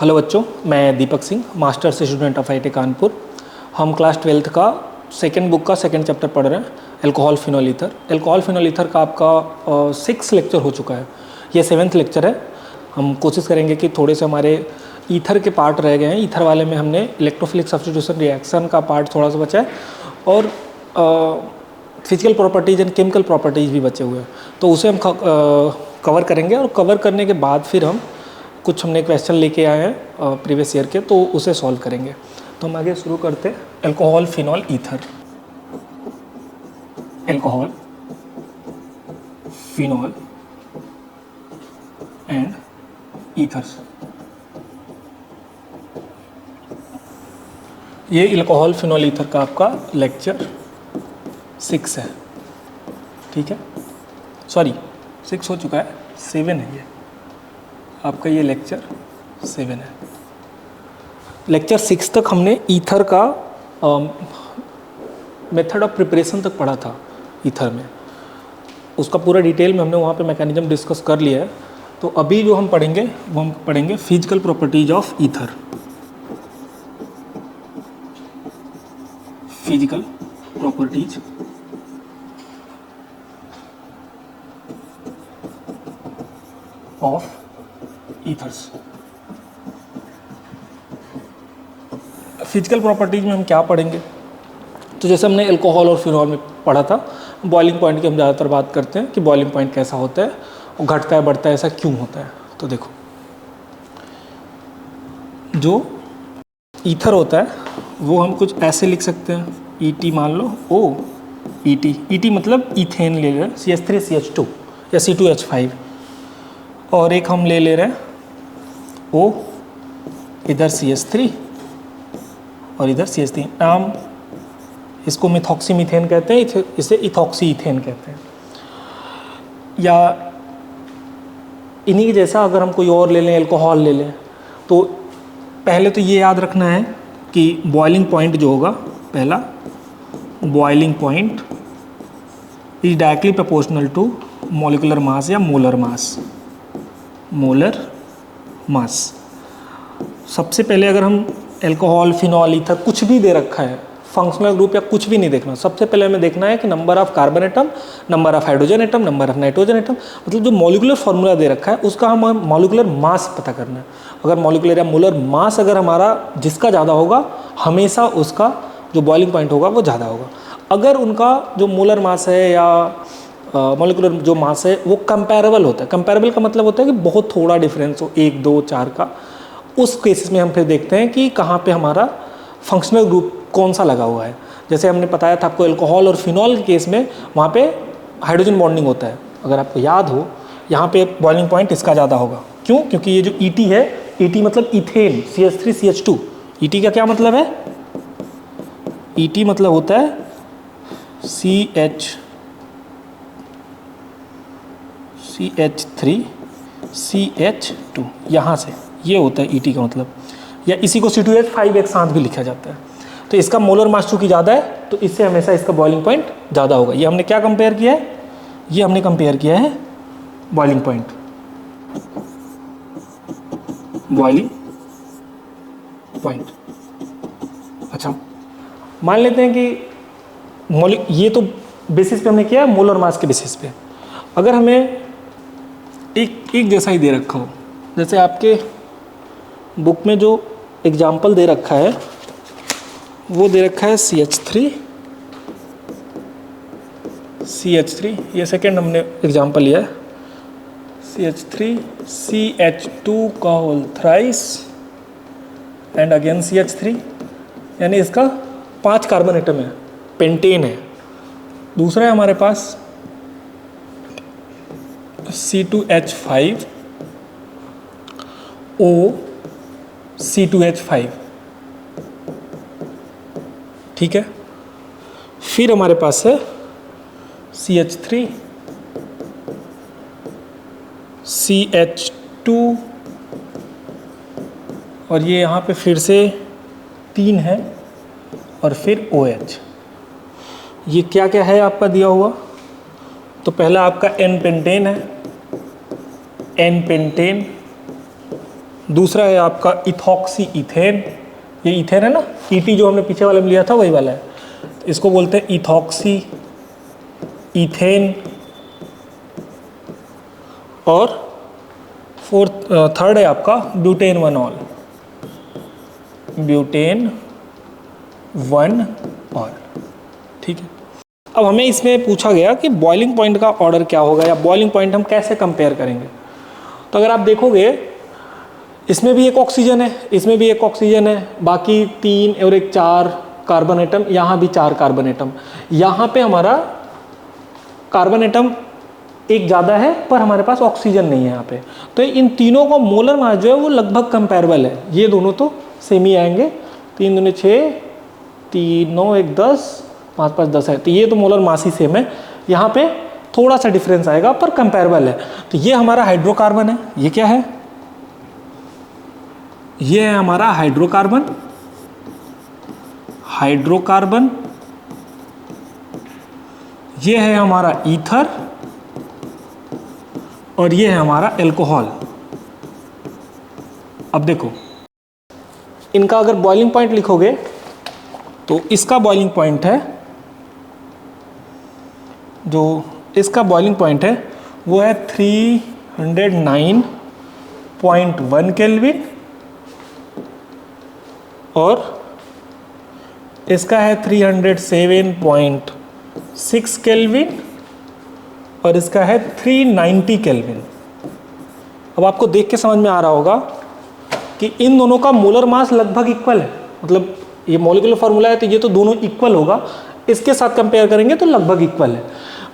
Hello बच्चों, मैं Deepak Singh, masters student of IT Kanpur. हम क्लास 12th का सेकेंड बुक का सेकेंड चैप्टर पढ़ रहे हैं, alcohol phenol ether. Alcohol phenol ether का आपका 6 लेक्चर हो चुका है, ये 7th लेक्चर है। हम कोशिश करेंगे कि थोड़े से हमारे ईथर के पार्ट रह गए हैं। ईथर वाले में हमने इलेक्ट्रोफिलिक सब्स्टिट्यूशन रिएक्शन का पार्ट थोड़ा सा बचा है और physical properties and chemical properties भी बचे हुए हैं, तो उसे हम कवर करेंगे। और कवर करने के बाद फिर हम कुछ हमने क्वेश्चन लेके आए हैं प्रीवियस ईयर के, तो उसे सॉल्व करेंगे। तो हम आगे शुरू करते हैं। Alcohol phenol ether, alcohol phenol and ethers. ये अल्कोहल फिनोल ईथर का आपका लेक्चर 6 है, ठीक है। सॉरी 6 हो चुका है, 7 है ये आपका, ये लेक्चर 7 है। लेक्चर 6 तक हमने ईथर का मेथड ऑफ प्रिपरेशन तक पढ़ा था। ईथर में उसका पूरा डिटेल में हमने वहाँ पे मैकेनिज्म डिस्कस कर लिया है। तो अभी जो हम पढ़ेंगे वो हम पढ़ेंगे physical properties of ether. Physical properties of ethers. Physical properties में हम क्या पढ़ेंगे, तो जैसे हमने अल्कोहल और फिनोल में पढ़ा था, बॉइलिंग पॉइंट की हम ज़्यादातर बात करते हैं कि बॉइलिंग पॉइंट कैसा होता है और घटता है बढ़ता है, ऐसा क्यों होता है। तो देखो, जो ईथर होता है वो हम कुछ ऐसे लिख सकते हैं, ईटी मान लो, ओ ईटी मतलब ईथेन ले रहे हैं, CH3CH2 या C2H5, और एक हम ले रहे हैं ओ, इधर CH3 और इधर CH3। नाम इसको मिथॉक्सी मीथेन कहते हैं, इसे इथॉक्सी ईथेन कहते हैं। या इन्हीं के जैसा अगर हम कोई और ले लें, अल्कोहल ले लें, तो पहले तो ये याद रखना है कि बॉइलिंग पॉइंट जो होगा, पहला boiling point is directly proportional to molecular mass या मोलर मास। Molar mass. सबसे पहले अगर हम अल्कोहल फिनोल ईथर कुछ भी दे रखा है, फंक्शनल ग्रुप या कुछ भी नहीं देखना, सबसे पहले हमें देखना है कि number of carbon atom, number of hydrogen atom, number of nitrogen atom, मतलब जो मॉलिक्यूलर फार्मूला दे रखा है उसका हम मॉलिक्यूलर मास पता करना है। अगर मॉलिक्यूलर या मोलर मास अगर हमारा जिसका ज़्यादा होगा, हमेशा उसका जो बॉइलिंग पॉइंट होगा वो ज़्यादा होगा। अगर उनका जो मोलर मास है या मॉलिक्यूलर जो मास है वो कंपैरेबल होता है, कंपैरेबल का मतलब होता है कि बहुत थोड़ा डिफरेंस हो, 1, 2, 4 का, उस केसेस में हम फिर देखते हैं कि कहाँ पे हमारा फंक्शनल ग्रुप कौन सा लगा हुआ है। जैसे हमने बताया था आपको अल्कोहल और फिनोल के केस में, वहाँ पे हाइड्रोजन बॉन्डिंग होता है। अगर आपको याद हो, यहाँ पे बॉइलिंग पॉइंट इसका ज़्यादा होगा। क्यों? क्योंकि ये जो ईटी है, ईटी मतलब इथेन, CH3CH2। ईटी का क्या मतलब है? ईटी मतलब होता है CH3CH2, यहाँ से ये होता है ईटी का मतलब, या इसी को C2H5 एक साथ भी लिखा जाता है। तो इसका मोलर मास चूँकि ज़्यादा है तो इससे हमेशा इसका बॉइलिंग पॉइंट ज़्यादा होगा। ये हमने क्या कंपेयर किया है? ये हमने कंपेयर किया है बॉइलिंग पॉइंट, बॉइलिंग पॉइंट। अच्छा, मान लेते हैं कि ये तो बेसिस पे हमने किया है, मोलर मास के बेसिस पे। अगर हमें एक जैसा ही दे रखा हो, जैसे आपके बुक में जो एग्जाम्पल दे रखा है वो दे रखा है CH3, ये सेकेंड हमने एग्जाम्पल लिया है, CH3CH2 का whole thrice and again CH3, यानी इसका 5 कार्बन एटम है, पेंटेन है। दूसरा है हमारे पास C2H5 O C2H5, ठीक है। फिर हमारे पास है CH3 CH2, और ये यहाँ पे फिर से 3 है, और फिर OH। ये क्या क्या है आपका दिया हुआ? तो पहला आपका N पेंटेन है, N पेंटेन, दूसरा है आपका इथॉक्सी इथेन, ये इथेन है ना, ईटी जो हमने पीछे वाले में लिया था वही वाला है, इसको बोलते हैं इथॉक्सी इथेन। और थर्ड है आपका ब्यूटेन 1 ऑल, ब्यूटेन 1 ऑल। ठीक है, अब हमें इसमें पूछा गया कि बॉइलिंग पॉइंट का ऑर्डर क्या होगा या बॉइलिंग पॉइंट हम कैसे कंपेयर करेंगे। तो अगर आप देखोगे इसमें भी एक ऑक्सीजन है, इसमें भी एक ऑक्सीजन है, बाकी 3 और 1 4 कार्बन एटम, यहाँ भी 4 कार्बन एटम। यहाँ पे हमारा कार्बन एटम एक ज़्यादा है पर हमारे पास ऑक्सीजन नहीं है यहाँ पे। तो इन तीनों का मोलर मास जो है वो लगभग कंपेरेबल है, ये दोनों तो सेम ही आएंगे। 3 दूनी 6, 3 9 1 10, 5 5 10 है, तो ये तो मोलर मास ही सेम है। यहाँ पे थोड़ा सा डिफरेंस आएगा पर कंपेरेबल है। तो ये हमारा हाइड्रोकार्बन है, ये क्या है, ये है हमारा हाइड्रोकार्बन, हाइड्रोकार्बन। ये है हमारा ईथर और ये है हमारा एल्कोहल। अब देखो इनका अगर बॉइलिंग पॉइंट लिखोगे तो इसका बॉइलिंग पॉइंट है, जो इसका बॉइलिंग पॉइंट है वो है 309.1 केल्विन और इसका है 307.6 केल्विन और इसका है 390 केल्विन। अब आपको देख के समझ में आ रहा होगा कि इन दोनों का मोलर मास लगभग इक्वल है, मतलब ये मॉलिक्यूलर फार्मूला है तो ये तो दोनों इक्वल होगा, इसके साथ कंपेयर करेंगे तो लगभग इक्वल है।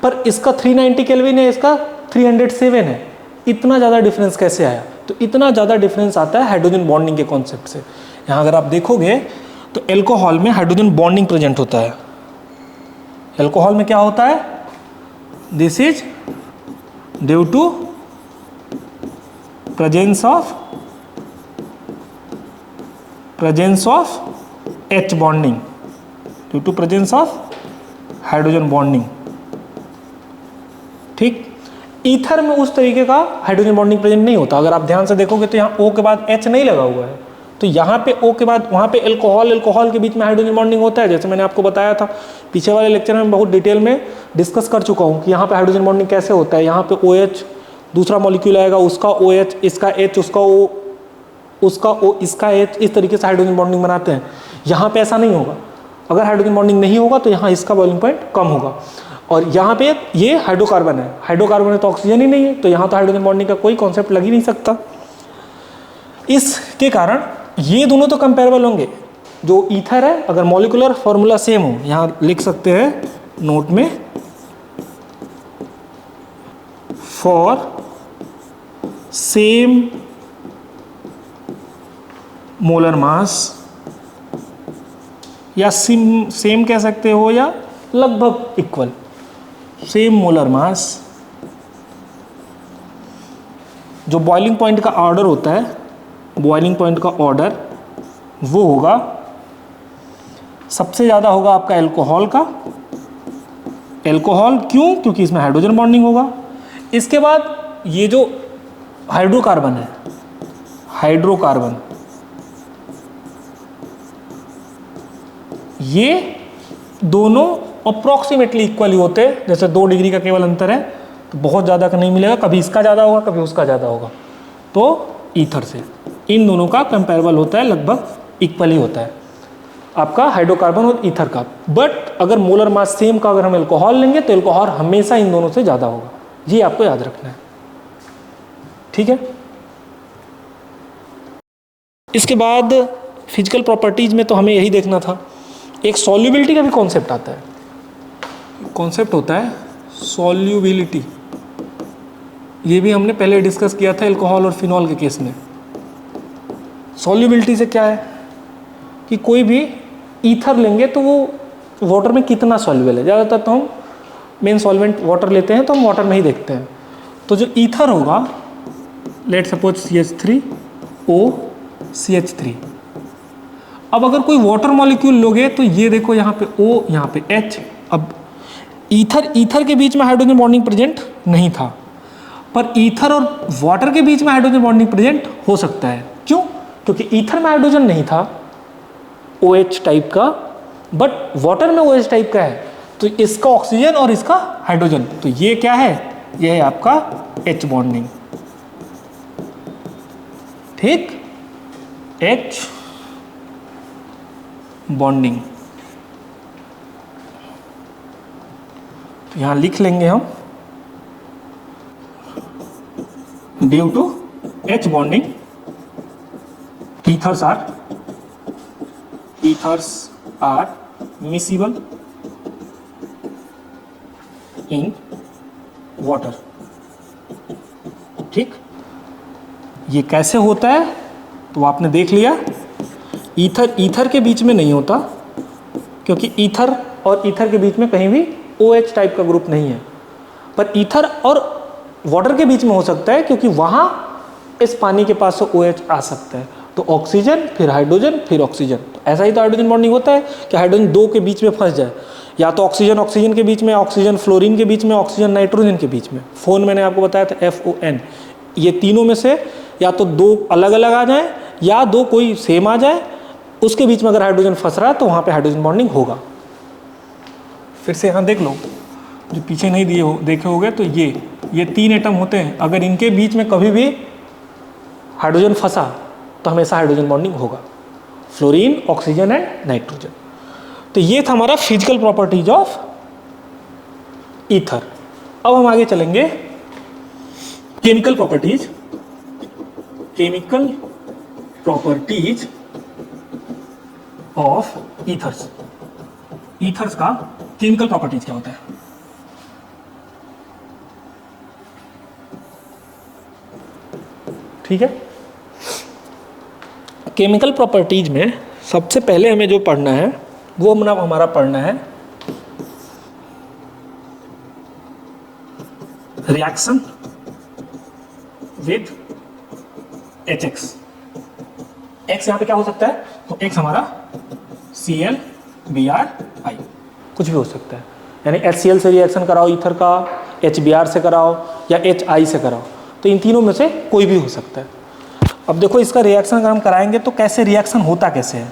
पर इसका 390 केल्विन है, इसका 307 है, इतना ज़्यादा डिफरेंस कैसे आया? तो इतना ज़्यादा डिफरेंस आता है हाइड्रोजन बॉन्डिंग के कॉन्सेप्ट से। यहाँ अगर आप देखोगे तो एल्कोहल में हाइड्रोजन बॉन्डिंग प्रेजेंट होता है। एल्कोहल में क्या होता है? This is due to presence of H bonding, due to presence of hydrogen bonding. ठीक, ईथर में उस तरीके का हाइड्रोजन बॉन्डिंग प्रेजेंट नहीं होता। अगर आप ध्यान से देखोगे तो यहाँ O के बाद H नहीं लगा हुआ है, तो यहाँ पे O के बाद वहाँ पे एल्कोहल के बीच में हाइड्रोजन बॉन्डिंग होता है। जैसे मैंने आपको बताया था पीछे वाले लेक्चर में, बहुत डिटेल में डिस्कस कर चुका हूँ कि यहाँ पे हाइड्रोजन बॉन्डिंग कैसे होता है। यहाँ पे OH दूसरा मॉलिक्यूल आएगा, उसका OH, इसका H, उसका O, उसका O, इसका H, इस तरीके से हाइड्रोजन बॉन्डिंग बनाते हैं। यहाँ पे ऐसा नहीं होगा। अगर हाइड्रोजन बॉन्डिंग नहीं होगा तो यहाँ इसका बॉइलिंग पॉइंट कम होगा। और यहाँ पे ये हाइड्रोकार्बन है, हाइड्रोकार्बन में तो ऑक्सीजन ही नहीं है, तो यहाँ तो हाइड्रोजन बॉन्डिंग का कोई कॉन्सेप्ट लग ही नहीं सकता। इसके कारण ये दोनों तो कंपेरेबल होंगे। जो ईथर है, अगर मॉलिक्यूलर फॉर्मूला सेम हो, यहाँ लिख सकते हैं नोट में, फॉर सेम मोलर मास, या सेम कह सकते हो या लगभग इक्वल, सेम मोलर मास, जो बॉइलिंग पॉइंट का ऑर्डर होता है, बॉइलिंग पॉइंट का ऑर्डर वो होगा, सबसे ज़्यादा होगा आपका एल्कोहल का। एल्कोहल क्यों? क्योंकि इसमें हाइड्रोजन बॉन्डिंग होगा। इसके बाद ये जो हाइड्रोकार्बन है, हाइड्रोकार्बन, ये दोनों अप्रॉक्सीमेटली इक्वल ही होते हैं। जैसे 2 डिग्री का केवल अंतर है, तो बहुत ज़्यादा का नहीं मिलेगा, कभी इसका ज़्यादा होगा कभी उसका ज़्यादा होगा। तो ईथर से इन दोनों का कंपेरेबल होता है, लगभग इक्वल ही होता है आपका हाइड्रोकार्बन और ईथर का। बट अगर मोलर मास सेम का अगर हम एल्कोहल लेंगे तो एल्कोहल हमेशा इन दोनों से ज़्यादा होगा, ये आपको याद रखना है। ठीक है, इसके बाद फिजिकल प्रॉपर्टीज में तो हमें यही देखना था। एक सॉल्युबिलिटी का भी कॉन्सेप्ट आता है, कॉन्सेप्ट होता है सॉल्युबिलिटी। ये भी हमने पहले डिस्कस किया था एल्कोहल और फिनॉल के केस में। सॉल्युबिलिटी से क्या है कि कोई भी ईथर लेंगे तो वो वाटर में कितना सॉल्युबल है। ज़्यादातर तो हम मेन सॉल्वेंट वाटर लेते हैं तो हम वाटर में ही देखते हैं। तो जो ईथर होगा, लेट सपोज CH3OCH3। अब अगर कोई वाटर मॉलिक्यूल लोगे तो ये देखो यहाँ पे O, यहाँ पे H। अब ईथर के बीच में हाइड्रोजन बॉन्डिंग प्रेजेंट नहीं था, पर ईथर और वाटर के बीच में हाइड्रोजन बॉन्डिंग प्रेजेंट हो सकता है। क्यों? क्योंकि ईथर में हाइड्रोजन नहीं था OH टाइप का, बट वाटर में OH टाइप का है, तो इसका ऑक्सीजन और इसका हाइड्रोजन, तो ये क्या है? ये है आपका H बॉन्डिंग। ठीक, H बॉन्डिंग। तो यहां लिख लेंगे हम due to H bonding ethers are miscible in water। ठीक, ये कैसे होता है तो आपने देख लिया, ईथर के बीच में नहीं होता, क्योंकि ईथर और ईथर के बीच में कहीं भी OH टाइप का ग्रुप नहीं है, पर ईथर और वाटर के बीच में हो सकता है, क्योंकि वहां इस पानी के पास से OH आ सकता है, तो ऑक्सीजन फिर हाइड्रोजन फिर ऑक्सीजन। तो ऐसा ही तो हाइड्रोजन बॉन्डिंग होता है कि हाइड्रोजन दो के बीच में फंस जाए, या तो ऑक्सीजन ऑक्सीजन के बीच में, ऑक्सीजन फ्लोरीन के बीच में, ऑक्सीजन नाइट्रोजन के बीच में। फोन मैंने आपको बताया था FON, ये तीनों में से या तो दो अलग अलग आ जाए या दो कोई सेम आ जाए, उसके बीच में अगर हाइड्रोजन फंस रहा है तो वहाँ पे हाइड्रोजन बॉन्डिंग होगा। फिर से यहाँ देख लो, जो पीछे नहीं दिए हो देखे होगे, तो ये तीन एटम होते हैं, अगर इनके बीच में कभी भी हाइड्रोजन फंसा तो हमेशा हाइड्रोजन बॉन्डिंग होगा, फ्लोरीन, ऑक्सीजन एंड नाइट्रोजन। तो ये था हमारा फिजिकल प्रॉपर्टीज ऑफ ईथर। अब हम आगे चलेंगे chemical properties of ethers. Ethers का केमिकल प्रॉपर्टीज क्या होता है? ठीक है, केमिकल प्रॉपर्टीज में सबसे पहले हमें जो पढ़ना है वो हमारा पढ़ना है रिएक्शन विद HX। X यहां पे क्या हो सकता है? तो X हमारा ClBrI, कुछ भी हो सकता है, यानी HCl से रिएक्शन कराओ ईथर का, HBr से कराओ या HI से कराओ, तो इन तीनों में से कोई भी हो सकता है। अब देखो इसका रिएक्शन अगर हम कराएंगे तो कैसे रिएक्शन होता कैसे है,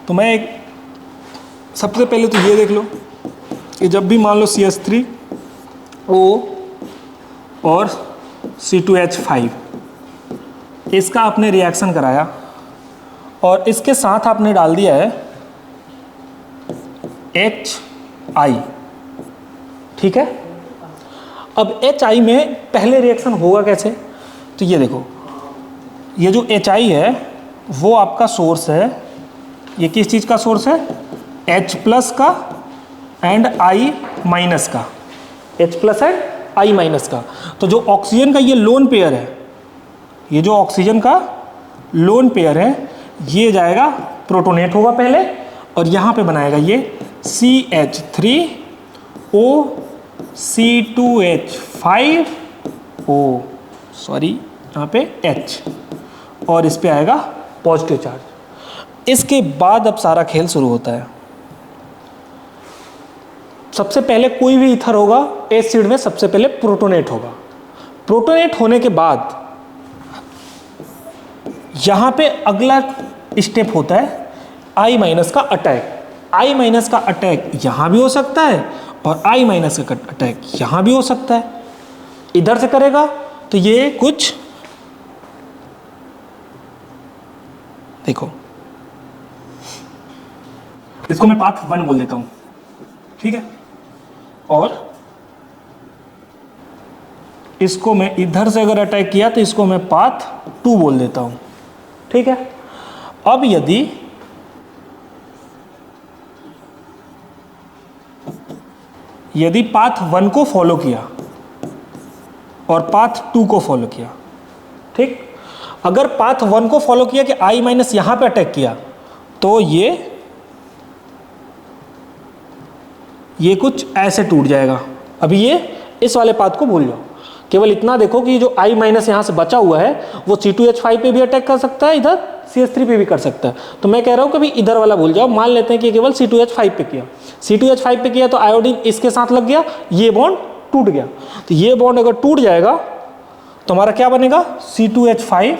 तो मैं एक सबसे पहले तो ये देख लो कि जब भी मान लो CH3O और C2H5 इसका आपने रिएक्शन कराया और इसके साथ आपने डाल दिया है HI, ठीक है। अब HI में पहले रिएक्शन होगा कैसे? तो ये देखो, ये जो HI है वो आपका सोर्स है, ये किस चीज़ का सोर्स है? H प्लस का एंड I माइनस का, H plus and I minus का। तो जो ऑक्सीजन का ये लोन पेयर है, ये जो ऑक्सीजन का लोन पेयर है, ये जाएगा प्रोटोनेट होगा पहले, और यहाँ पे बनाएगा ये CH3O C2H5O, सॉरी यहाँ पे H, और इस पे आएगा पॉजिटिव चार्ज। इसके बाद अब सारा खेल शुरू होता है। सबसे पहले कोई भी ईथर होगा एसिड में सबसे पहले प्रोटोनेट होगा। प्रोटोनेट होने के बाद यहां पे अगला स्टेप होता है I माइनस का अटैक। I माइनस का अटैक यहां भी हो सकता है और I माइनस का अटैक यहां भी हो सकता है। इधर से करेगा तो ये कुछ देखो, इसको मैं पाथ 1 बोल देता हूं, ठीक है, और इसको मैं इधर से अगर अटैक किया तो इसको मैं पाथ 2 बोल देता हूं, ठीक है। अब यदि पाथ 1 को फॉलो किया और पाथ 2 को फॉलो किया, ठीक, अगर पाथ 1 को फॉलो किया कि I माइनस यहां पे अटैक किया तो ये कुछ ऐसे टूट जाएगा। अभी ये इस वाले पाथ को भूल जाओ, केवल इतना देखो कि जो I माइनस यहाँ से बचा हुआ है वो C2H5 पे भी अटैक कर सकता है, इधर CH3 पे भी कर सकता है। तो मैं कह रहा हूँ कि इधर वाला भूल जाओ, मान लेते हैं कि केवल C2H5 पे किया, C2H5 पे किया तो आयोडीन इसके साथ लग गया, ये बॉन्ड टूट गया। तो ये बॉन्ड अगर टूट जाएगा तो हमारा क्या बनेगा? C2H5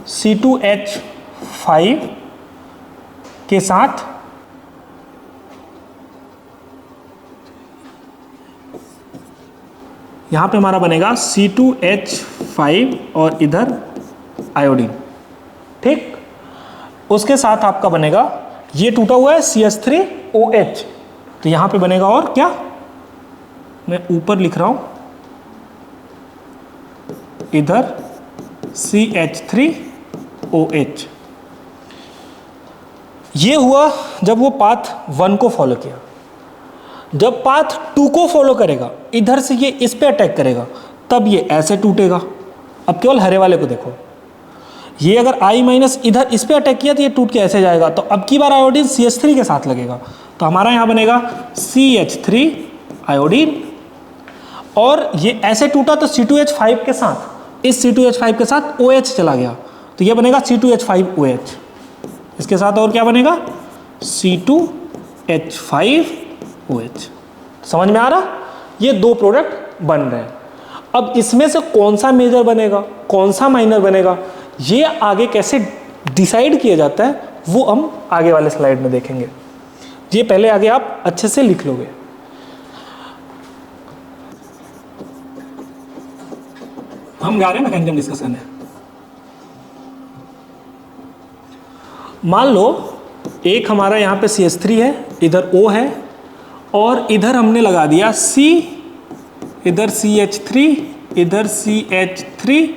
C2H5 के साथ यहाँ पे हमारा बनेगा C2H5 और इधर आयोडीन, ठीक। उसके साथ आपका बनेगा, ये टूटा हुआ है CH3OH, तो यहाँ पे बनेगा और क्या, मैं ऊपर लिख रहा हूँ, इधर CH3OH। ये हुआ जब वो पाथ 1 को फॉलो किया। जब पाथ 2 को फॉलो करेगा, इधर से ये इस पे अटैक करेगा, तब ये ऐसे टूटेगा। अब केवल हरे वाले को देखो, ये अगर I- इधर इस पे अटैक किया तो ये टूट के ऐसे जाएगा। तो अब की बार आयोडीन CH3 के साथ लगेगा, तो हमारा यहाँ बनेगा CH3 आयोडीन, और ये ऐसे टूटा तो C2H5 के साथ, इस C2H5 के साथ OH चला गया, तो ये बनेगा C2H5OH। इसके साथ और क्या बनेगा, C2H5OH। समझ में आ रहा, ये दो प्रोडक्ट बन रहे हैं। अब इसमें से कौन सा मेजर बनेगा, कौन सा माइनर बनेगा, ये आगे कैसे डिसाइड किया जाता है वो हम आगे वाले स्लाइड में देखेंगे। ये पहले आगे आप अच्छे से लिख लोगे। हम जा रहे हैं मैकेनिज्म डिस्कस करने। मान लो एक हमारा यहाँ पे CH3 है, इधर O है, और इधर हमने लगा दिया C, इधर CH3, इधर CH3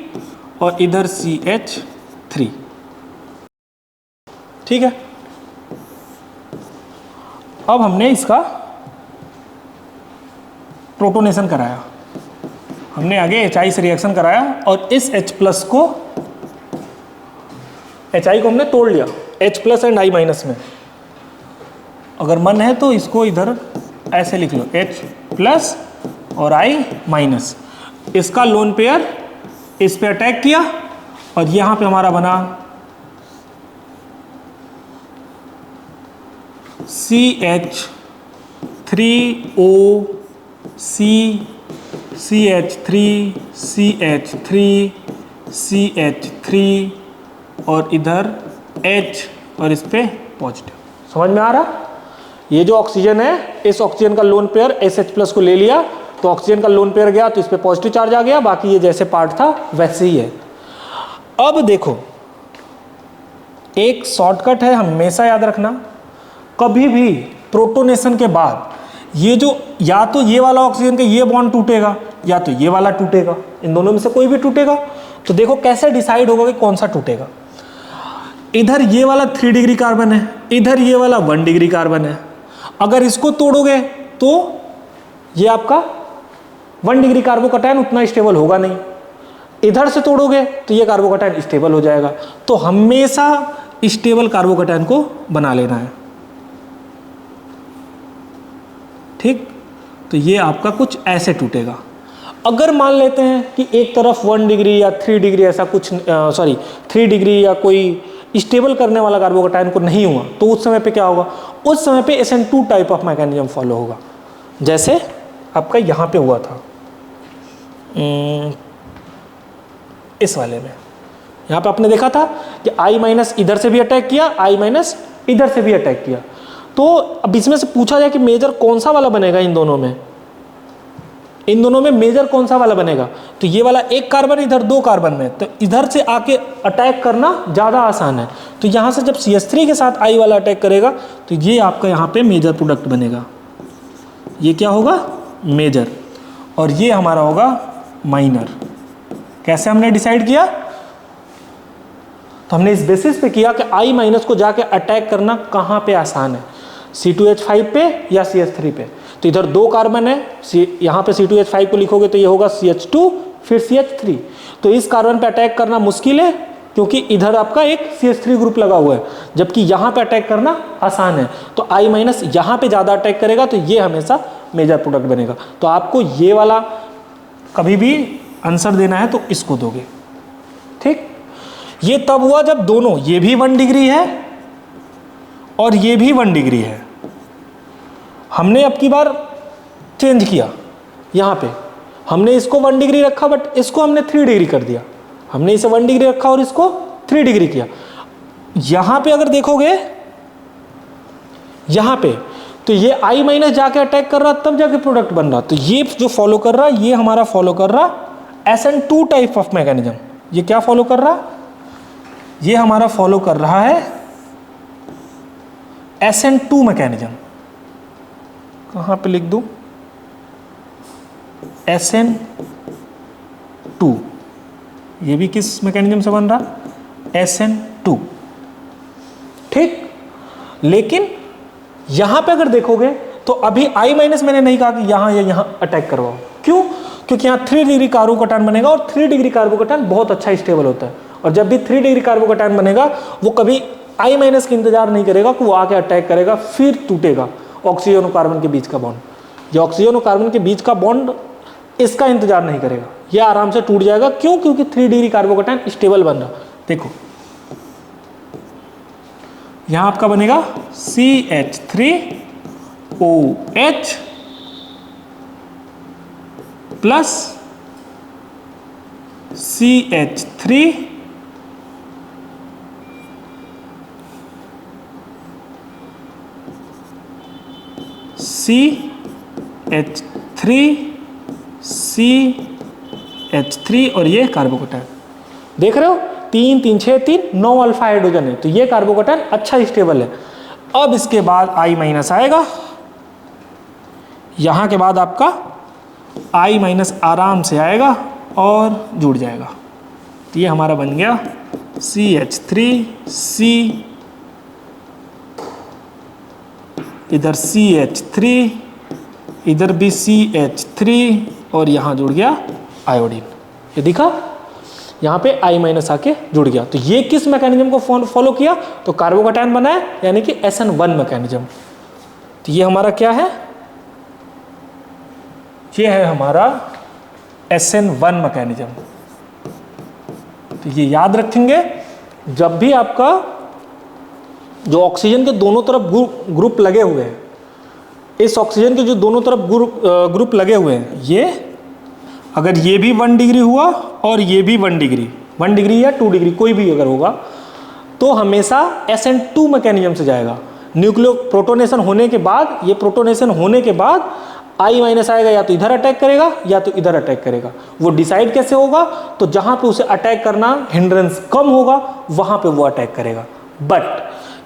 और इधर CH3, ठीक है। अब हमने इसका प्रोटोनेशन कराया, हमने आगे HI से रिएक्शन कराया और इस H+ को, HI को हमने तोड़ लिया H+ एंड I- में। अगर मन है तो इसको इधर ऐसे लिख लो, H+ और I-। इसका लोन पेयर इस पे अटैक किया और यहां पे हमारा बना CH3O, CH3, CH3, CH3 और इधर H और इस पे पॉजिटिव। समझ में आ रहा, ये जो ऑक्सीजन है, इस ऑक्सीजन का लोन पेयर SH+ को ले लिया तो ऑक्सीजन का लोन पेयर गया तो इस पे पॉजिटिव चार्ज आ गया, बाकी ये जैसे पार्ट था वैसे ही है। अब देखो, एक शॉर्टकट है, हमेशा याद रखना, कभी भी प्रोटोनेशन के बाद ये जो, या तो ये वाला ऑक्सीजन का ये बॉन्ड टूटेगा या तो ये वाला टूटेगा, इन दोनों में से कोई भी टूटेगा। तो देखो कैसे डिसाइड होगा कि कौन सा टूटेगा। इधर ये वाला 3 डिग्री कार्बन है, इधर ये वाला 1 डिग्री कार्बन है। अगर इसको तोड़ोगे तो ये आपका 1 डिग्री कार्बोकैटायन उतना स्टेबल होगा नहीं, इधर से तोड़ोगे तो ये कार्बोकैटायन स्टेबल हो जाएगा। तो हमेशा स्टेबल कार्बोकैटायन को बना लेना है, ठीक। तो ये आपका कुछ ऐसे टूटेगा। अगर मान लेते हैं कि एक तरफ 1 डिग्री या 3 डिग्री ऐसा कुछ, 3 डिग्री या कोई स्टेबल करने वाला कार्बोकैटायन को नहीं हुआ, तो उस समय पे क्या होगा, उस समय पे SN2 type of mechanism follow होगा, जैसे आपका यहाँ पे हुआ था इस वाले में। यहाँ पे आपने देखा था कि I- इधर से भी अटैक किया, I- इधर से भी अटैक किया। तो अब इसमें से पूछा जाए कि मेजर कौन सा वाला बनेगा, इन दोनों में मेजर कौन सा वाला बनेगा, तो ये वाला एक कार्बन, इधर 2 कार्बन में, तो इधर से आके अटैक करना ज़्यादा आसान है। तो यहाँ से जब CH3 के साथ I वाला अटैक करेगा तो ये आपका यहाँ पे मेजर प्रोडक्ट बनेगा, ये क्या होगा, मेजर, और ये हमारा होगा माइनर। कैसे हमने डिसाइड किया, तो हमने इस बेसिस पे किया कि I- को जाके अटैक करना कहाँ पे आसान है, C2H5 पे या CH3 पे। तो इधर 2 कार्बन है, यहाँ पे C2H5 को लिखोगे तो ये होगा CH2 फिर CH3। तो इस कार्बन पे अटैक करना मुश्किल है क्योंकि इधर आपका एक CH3 ग्रुप लगा हुआ है, जबकि यहाँ पे अटैक करना आसान है। तो I- यहाँ पे ज़्यादा अटैक करेगा तो ये हमेशा मेजर प्रोडक्ट बनेगा। तो आपको ये वाला कभी भी आंसर देना है तो इसको दोगे, ठीक। ये तब हुआ जब दोनों, ये भी 1 डिग्री है और ये भी 1 डिग्री है। हमने अब की बार चेंज किया, यहाँ पे हमने इसको 1 डिग्री रखा बट इसको हमने 3 डिग्री कर दिया। हमने इसे 1 डिग्री रखा और इसको 3 डिग्री किया। यहां पे अगर देखोगे यहां पे, तो ये I माइनस जाके अटैक कर रहा, तब जाके प्रोडक्ट बन रहा। तो ये जो फॉलो कर रहा, ये हमारा फॉलो कर रहा SN2 टाइप ऑफ मैकेनिज्म। ये क्या फॉलो कर रहा, ये हमारा फॉलो कर रहा है SN2 मैकेनिज्म। कहां पे लिख दूं, SN2। ये भी किस मैकेनिज्म से बन रहा, SN2। ठीक, लेकिन यहां पे अगर देखोगे तो अभी I माइनस मैंने नहीं कहा कि यहां या यहां अटैक करवाओ। क्यों, क्योंकि यहां 3 डिग्री कार्बोकैटायन बनेगा और 3 डिग्री कार्बोकैटायन बहुत अच्छा स्टेबल होता है। और जब भी 3 डिग्री कार्बोकैटायन बनेगा वो कभी I माइनस का इंतजार नहीं करेगा कि वो आके अटैक करेगा, फिर टूटेगा ऑक्सीजन और कार्बन के बीच का बॉन्ड। ये ऑक्सीजन और कार्बन के बीच का बॉन्ड इसका इंतजार नहीं करेगा, ये आराम से टूट जाएगा। क्यों, क्योंकि 3 डिग्री कार्बोकैटायन स्टेबल बन रहा। देखो यहां आपका बनेगा CH3OH प्लस CH3 CH3 और ये कार्बोकैटायन देख रहे हो, 3 3 6 3 9 अल्फा हाइड्रोजन है। तो ये कार्बोकैटायन अच्छा स्टेबल है। अब इसके बाद I माइनस आएगा, यहां के बाद आपका I माइनस आराम से आएगा और जुड़ जाएगा। तो ये हमारा बन गया CH3C, इधर CH3, इधर भी CH3 और यहां जुड़ गया आयोडीन। ये दिखा, यहाँ पे I माइनस आके जुड़ गया। तो ये किस मैकेनिज्म को फॉलो किया, तो कार्बोकैटायन बना है, यानी कि SN1 मैकेनिज्म। तो ये हमारा क्या है, ये है हमारा SN1 मैकेनिज्म। तो ये याद रखेंगे, जब भी आपका जो ऑक्सीजन के दोनों तरफ ग्रुप लगे हुए हैं, इस ऑक्सीजन के जो दोनों तरफ ग्रुप लगे हुए हैं, ये अगर ये भी 1 डिग्री हुआ और ये भी 1 डिग्री या 2 डिग्री कोई भी अगर होगा, तो हमेशा SN2 मैकेनिज्म से जाएगा। न्यूक्लियो प्रोटोनेशन होने के बाद, ये प्रोटोनेशन होने के बाद I माइनस आएगा, या तो इधर अटैक करेगा या तो इधर अटैक करेगा। वो डिसाइड कैसे होगा, तो जहां पे उसे अटैक करना हिंड्रेंस कम होगा वहां पे वो अटैक करेगा। बट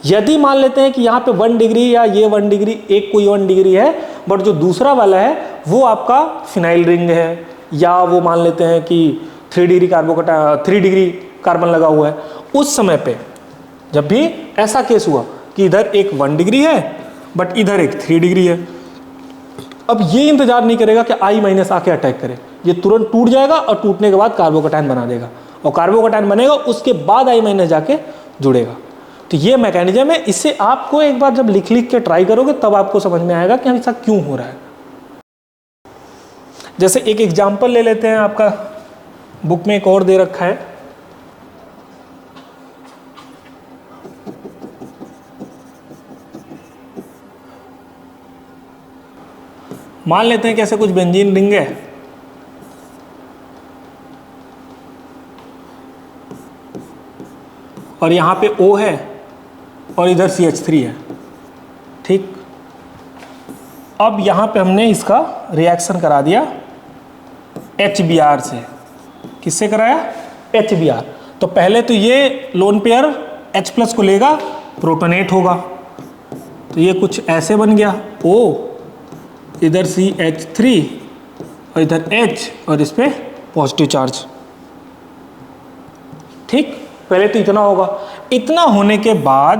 यदि मान लेते हैं कि यहाँ पे 1 डिग्री या ये 1 डिग्री, एक कोई 1 डिग्री है, बट जो दूसरा वाला है वो आपका फिनाइल रिंग है, या वो मान लेते हैं कि 3 डिग्री कार्बन लगा हुआ है, उस समय पे जब भी ऐसा केस हुआ कि इधर एक 1 डिग्री है बट इधर एक 3 डिग्री है, अब ये इंतजार नहीं करेगा कि I माइनस आके अटैक करे, ये तुरंत टूट जाएगा और टूटने के बाद कार्बोकैटायन बना देगा, और कार्बोकैटायन बनेगा उसके बाद I माइनस जाके जुड़ेगा। तो ये मैकेनिज्म है। इससे आपको एक बार जब लिख के ट्राई करोगे तब आपको समझ में आएगा कि ऐसा क्यों हो रहा है। जैसे एक एग्जाम्पल ले लेते हैं, आपका बुक में एक और दे रखा है, मान लेते हैं कि ऐसे कुछ बेंजीन रिंग है, और यहाँ पे O है और इधर CH3 है। ठीक, अब यहाँ पे हमने इसका रिएक्शन करा दिया HBr से। किससे कराया, HBr। तो पहले तो ये लोन पेयर H प्लस को लेगा, प्रोटोनेट होगा, तो ये कुछ ऐसे बन गया O, इधर CH3 और इधर H और इस पे पॉजिटिव चार्ज। ठीक, पहले तो इतना होगा। इतना होने के बाद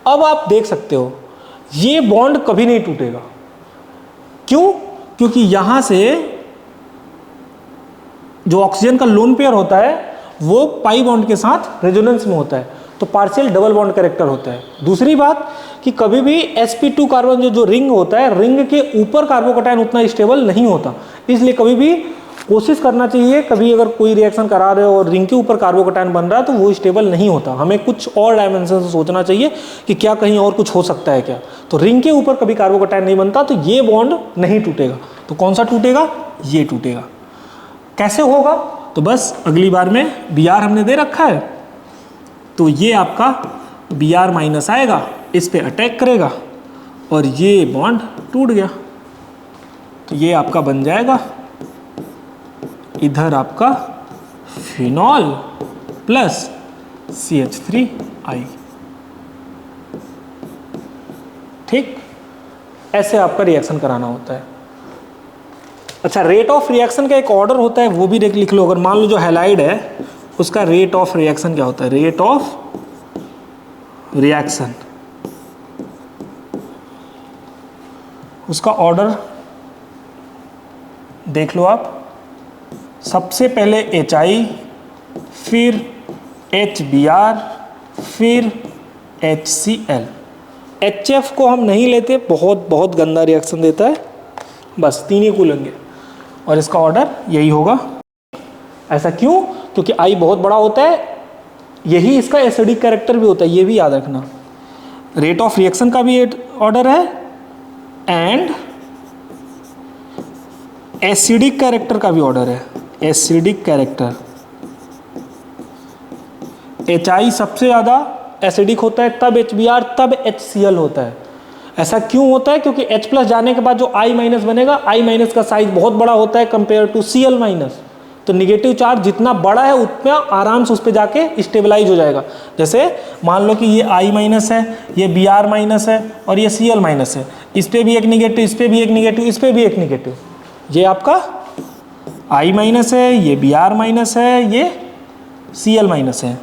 अब आप देख सकते हो ये बॉन्ड कभी नहीं टूटेगा। क्यों, क्योंकि यहां से जो ऑक्सीजन का लोन पेयर होता है वो पाई बॉन्ड के साथ रेजोनेंस में होता है, तो पार्शियल डबल बॉन्ड कैरेक्टर होता है। दूसरी बात कि कभी भी sp2 कार्बन जो रिंग होता है, रिंग के ऊपर कार्बोकैटायन उतना स्टेबल नहीं होता, इसलिए कभी भी कोशिश करना चाहिए, कभी अगर कोई रिएक्शन करा रहे हो और रिंग के ऊपर कार्बोकैटायन बन रहा है तो वो स्टेबल नहीं होता। हमें कुछ और डायमेंशन से सोचना चाहिए कि क्या कहीं और कुछ हो सकता है क्या। तो रिंग के ऊपर कभी कार्बोकैटायन नहीं बनता, तो ये बॉन्ड नहीं टूटेगा। तो कौन सा टूटेगा, ये टूटेगा। कैसे होगा, तो बस अगली बार में Br हमने दे रखा है, तो ये आपका Br माइनस आएगा, इस पे अटैक करेगा और ये बॉन्ड टूट गया। तो ये आपका बन जाएगा इधर आपका फिनॉल प्लस CH3I। ठीक, ऐसे आपका रिएक्शन कराना होता है। अच्छा, रेट ऑफ रिएक्शन का एक ऑर्डर होता है, वो भी लिख लो। अगर मान लो जो हैलाइड है उसका रेट ऑफ रिएक्शन क्या होता है, रेट ऑफ रिएक्शन, उसका ऑर्डर देख लो आप। सबसे पहले HI, फिर HBr, फिर HCl। HF को हम नहीं लेते, बहुत गंदा रिएक्शन देता है, बस 3 ही को लेंगे और इसका ऑर्डर यही होगा। ऐसा क्यों? क्योंकि I बहुत बड़ा होता है, यही इसका एसिडिक कैरेक्टर भी होता है, ये भी याद रखना। रेट ऑफ रिएक्शन का भी ऑर्डर है एंड एसिडिक कैरेक्टर का भी ऑर्डर है। एसिडिक कैरेक्टर, HI सबसे ज़्यादा एसिडिक होता है, तब HBr, तब HCl होता है। ऐसा क्यों होता है? क्योंकि H प्लस जाने के बाद जो I माइनस बनेगा, I माइनस का साइज बहुत बड़ा होता है कंपेयर टू Cl माइनस। तो निगेटिव चार्ज जितना बड़ा है उतना आराम से उस पर जाके स्टेबलाइज हो जाएगा। जैसे मान लो कि ये I माइनस है, ये Br माइनस है और ये Cl माइनस है, इस पर भी एक निगेटिव, इस पर भी एक निगेटिव, इस पर भी एक निगेटिव। ये आपका I माइनस है, ये Br माइनस है, ये Cl माइनस है।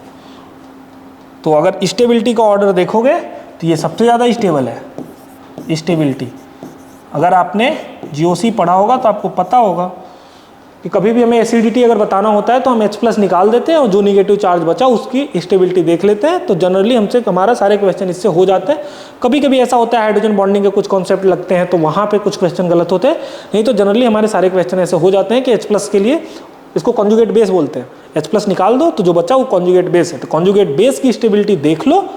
तो अगर स्टेबिलिटी का ऑर्डर देखोगे तो ये सबसे ज़्यादा स्टेबल है। स्टेबिलिटी, अगर आपने GOC पढ़ा होगा तो आपको पता होगा कि कभी भी हमें एसिडिटी अगर बताना होता है तो हम H प्लस निकाल देते हैं और जो निगेटिव चार्ज बचा उसकी स्टेबिलिटी देख लेते हैं। तो जनरली हमसे हमारा सारे क्वेश्चन इससे हो जाते हैं। कभी कभी ऐसा होता है हाइड्रोजन बॉन्डिंग के कुछ कॉन्सेप्ट लगते हैं तो वहाँ पे कुछ क्वेश्चन गलत होते हैं, नहीं तो जनरली हमारे सारे क्वेश्चन ऐसे हो जाते हैं कि H प्लस के लिए इसको कॉन्जुगेट बेस बोलते हैं। H प्लस निकाल दो तो जो बचा वो कॉन्जुगेट बेस है। तो कॉन्जुगेट बेस की स्टेबिलिटी देख लो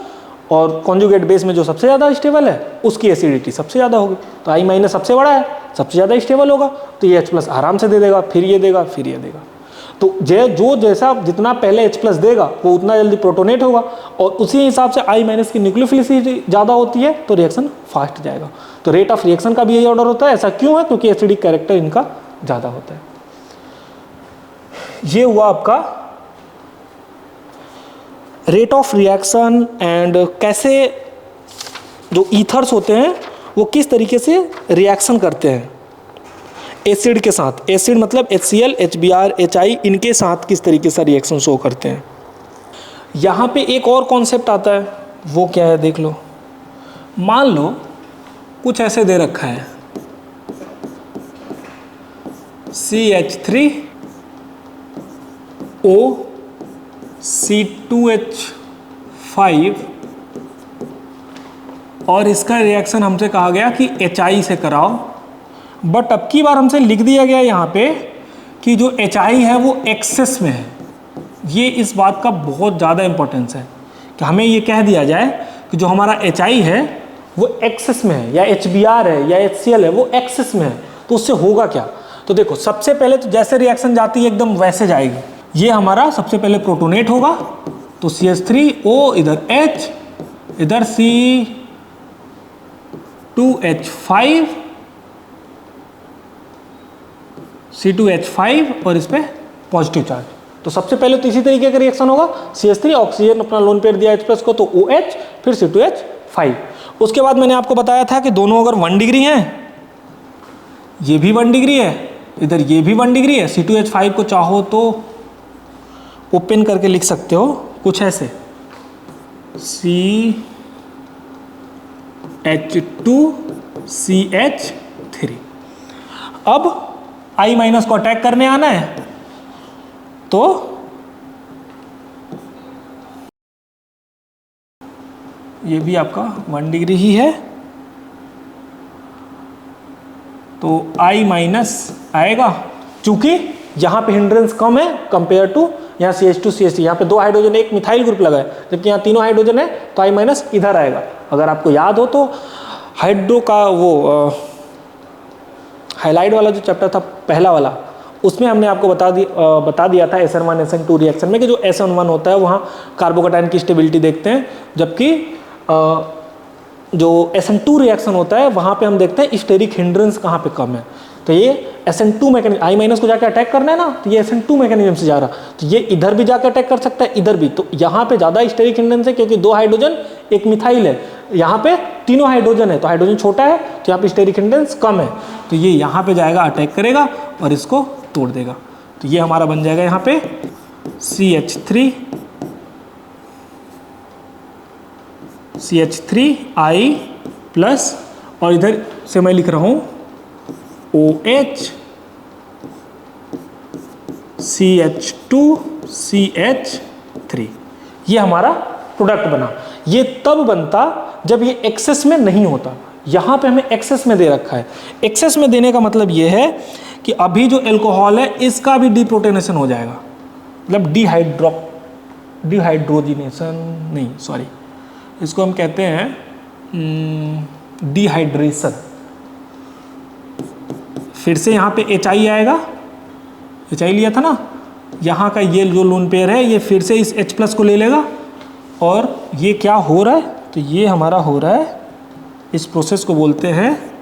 और कॉन्जुगेट बेस में जो सबसे ज़्यादा स्टेबल है उसकी एसिडिटी सबसे ज़्यादा होगी। तो I माइनस सबसे बड़ा है, सबसे ज़्यादा स्टेबल होगा, तो ये H प्लस आराम से दे देगा, फिर ये देगा, फिर ये देगा। तो जो जैसा जितना पहले H प्लस देगा वो उतना जल्दी प्रोटोनेट होगा और उसी हिसाब से I माइनस की न्यूक्लियोफिलिसिटी ज़्यादा होती है तो रिएक्शन फास्ट जाएगा। तो रेट ऑफ रिएक्शन का भी यही ऑर्डर होता है। ऐसा क्यों है? क्योंकि एसिडिक कैरेक्टर इनका ज़्यादा होता है। ये हुआ आपका रेट ऑफ रिएक्शन एंड कैसे जो ईथर्स होते हैं वो किस तरीके से रिएक्शन करते हैं एसिड के साथ। एसिड मतलब HCl, HBr, HI, इनके साथ किस तरीके से रिएक्शन शो करते हैं। यहाँ पे एक और कॉन्सेप्ट आता है, वो क्या है देख लो। मान लो कुछ ऐसे दे रखा है CH3O C2H5 और इसका रिएक्शन हमसे कहा गया कि HI से कराओ। बट अब की बार हमसे लिख दिया गया यहाँ पे कि जो HI है वो एक्सेस में है। ये इस बात का बहुत ज़्यादा इंपॉर्टेंस है कि हमें ये कह दिया जाए कि जो हमारा HI है वो एक्सेस में है, या HBr है या HCl है वो एक्सेस में है। तो उससे होगा क्या? तो देखो, सबसे पहले तो जैसे रिएक्शन जाती है एकदम वैसे जाएगी। ये हमारा सबसे पहले प्रोटोनेट होगा, तो CH3O, इधर H, इधर C2H5 और इस पे पॉजिटिव चार्ज। तो सबसे पहले तो इसी तरीके का रिएक्शन होगा। CH3 ऑक्सीजन अपना लोन पेयर दिया H प्लस को तो OH, फिर C2H5। उसके बाद मैंने आपको बताया था कि दोनों अगर 1 डिग्री हैं, ये भी 1 डिग्री है, इधर ये भी 1 डिग्री है। C2H5 को चाहो तो ओपन करके लिख सकते हो कुछ ऐसे CH2CH3। अब I माइनस को अटैक करने आना है तो ये भी आपका 1 डिग्री ही है, तो I माइनस आएगा। चूंकि यहाँ पे हिंड्रेंस कम है कंपेयर टू यहाँ CH2CH3, यहाँ पे 2 हाइड्रोजन एक मिथाइल ग्रुप लगा है, जबकि यहाँ 3 हाइड्रोजन है तो I माइनस इधर आएगा। अगर आपको याद हो तो हाइड्रो का वो हाइलाइट वाला जो चैप्टर था पहला वाला, उसमें हमने आपको बता दिया था SN1 SN2 रिएक्शन में कि जो SN1 होता है वहाँ कार्बोकैटायन की स्टेबिलिटी देखते हैं, जबकि जो SN2 रिएक्शन होता है वहाँ पे हम देखते हैं स्टेरिक हिंड्रेंस कहाँ पे कम है। तो ये SN2 मैकेनिज्म, I माइनस को जाकर अटैक करना है ना, तो ये SN2 मैकेनिज्म से जा रहा, तो ये इधर भी जाकर अटैक कर सकता है, इधर भी। तो यहाँ पे ज़्यादा स्टेरिक हिंड्रेंस है क्योंकि 2 हाइड्रोजन 1 मिथाइल है, यहाँ पे तीनों हाइड्रोजन है, तो हाइड्रोजन छोटा है तो यहाँ पे स्टेरिक हिंड्रेंस कम है, तो ये यहाँ पे जाएगा अटैक करेगा और इसको तोड़ देगा। तो ये हमारा बन जाएगा यहाँ पे CH3I प्लस, और इधर से मैं लिख रहा हूँ OH CH2CH3। ये हमारा प्रोडक्ट बना। ये तब बनता जब ये एक्सेस में नहीं होता। यहाँ पे हमें एक्सेस में दे रखा है। एक्सेस में देने का मतलब ये है कि अभी जो एल्कोहल है इसका भी डीप्रोटोनेशन हो जाएगा, मतलब डिहाइड्रोजिनेशन नहीं, सॉरी, इसको हम कहते हैं डिहाइड्रेशन। फिर से यहाँ पे HI आएगा, HI लिया था ना, यहाँ का ये जो लोन पेयर है ये फिर से इस H+ को ले लेगा, और ये क्या हो रहा है, तो ये हमारा हो रहा है, इस प्रोसेस को बोलते हैं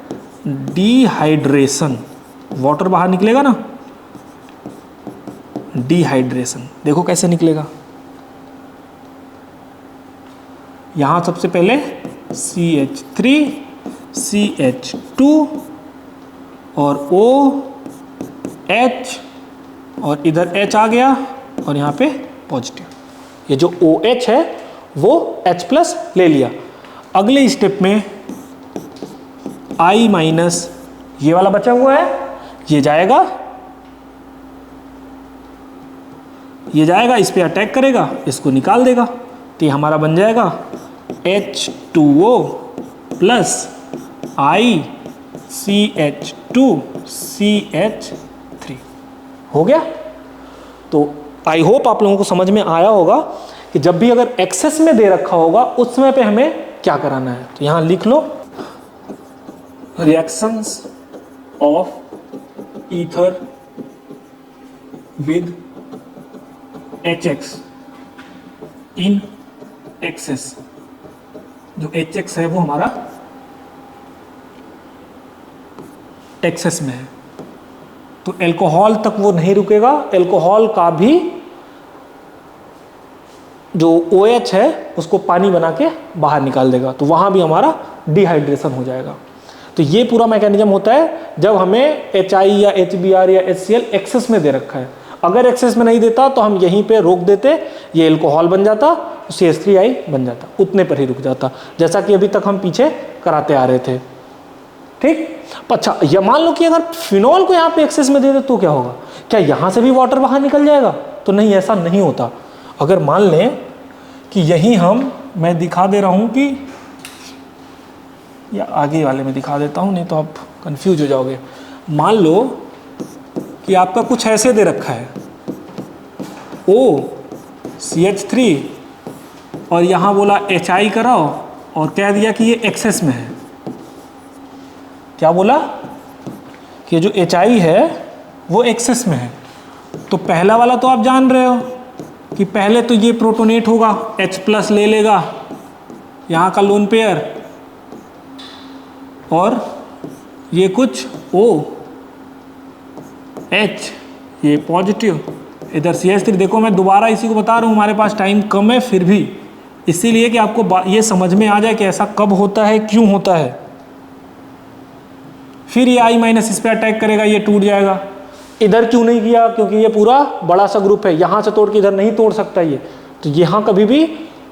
डिहाइड्रेशन। वाटर बाहर निकलेगा ना, डिहाइड्रेशन। देखो कैसे निकलेगा, यहाँ सबसे पहले CH3 CH2 और OH, और इधर H आ गया और यहाँ पे पॉजिटिव। ये जो OH है वो H+ ले लिया। अगले स्टेप में I माइनस, ये वाला बचा हुआ है, ये जाएगा इस पे अटैक करेगा, इसको निकाल देगा, तो ये हमारा बन जाएगा H2O प्लस ICH2CH3। हो गया। तो आई होप आप लोगों को समझ में आया होगा कि जब भी अगर एक्सेस में दे रखा होगा उस समय पे हमें क्या कराना है। तो यहां लिख लो, reactions of ether with HX in excess. जो HX है वो हमारा एक्सेस में है, तो एल्कोहल तक वो नहीं रुकेगा, एल्कोहल का भी जो OH है उसको पानी बना के बाहर निकाल देगा, तो वहाँ भी हमारा डिहाइड्रेशन हो जाएगा। तो ये पूरा मैकेनिज्म होता है जब हमें HI या HBr या HCl एक्सेस में दे रखा है। अगर एक्सेस में नहीं देता तो हम यहीं पे रोक देते, ये एल्कोहल बन जाता, CH3I बन जाता, उतने पर ही रुक जाता, जैसा कि अभी तक हम पीछे कराते आ रहे थे। ठीक। अच्छा, ये मान लो कि अगर फिनॉल को यहाँ पे एक्सेस में दे दे तो क्या होगा, क्या यहाँ से भी वाटर बाहर निकल जाएगा? तो नहीं, ऐसा नहीं होता। अगर मान लें कि यही मैं दिखा दे रहा हूँ कि, या आगे वाले में दिखा देता हूँ, नहीं तो आप कंफ्यूज हो जाओगे। मान लो कि आपका कुछ ऐसे दे रखा है OCH3 और यहाँ बोला HI कराओ और कह दिया कि ये एक्सेस में है। क्या बोला कि जो HI है वो एक्सेस में है। तो पहला वाला तो आप जान रहे हो कि पहले तो ये प्रोटोनेट होगा, H+ ले लेगा यहाँ का लोन पेयर, और ये कुछ OH, ये पॉजिटिव, इधर CH3। देखो मैं दोबारा इसी को बता रहा हूँ, हमारे पास टाइम कम है फिर भी, इसीलिए कि आपको ये समझ में आ जाए कि ऐसा कब होता है, क्यों होता है। फिर ये I- इस पे अटैक करेगा, ये टूट जाएगा। इधर क्यों नहीं किया? क्योंकि ये पूरा बड़ा सा ग्रुप है, यहाँ से तोड़ के इधर नहीं तोड़ सकता ये, तो यहाँ कभी भी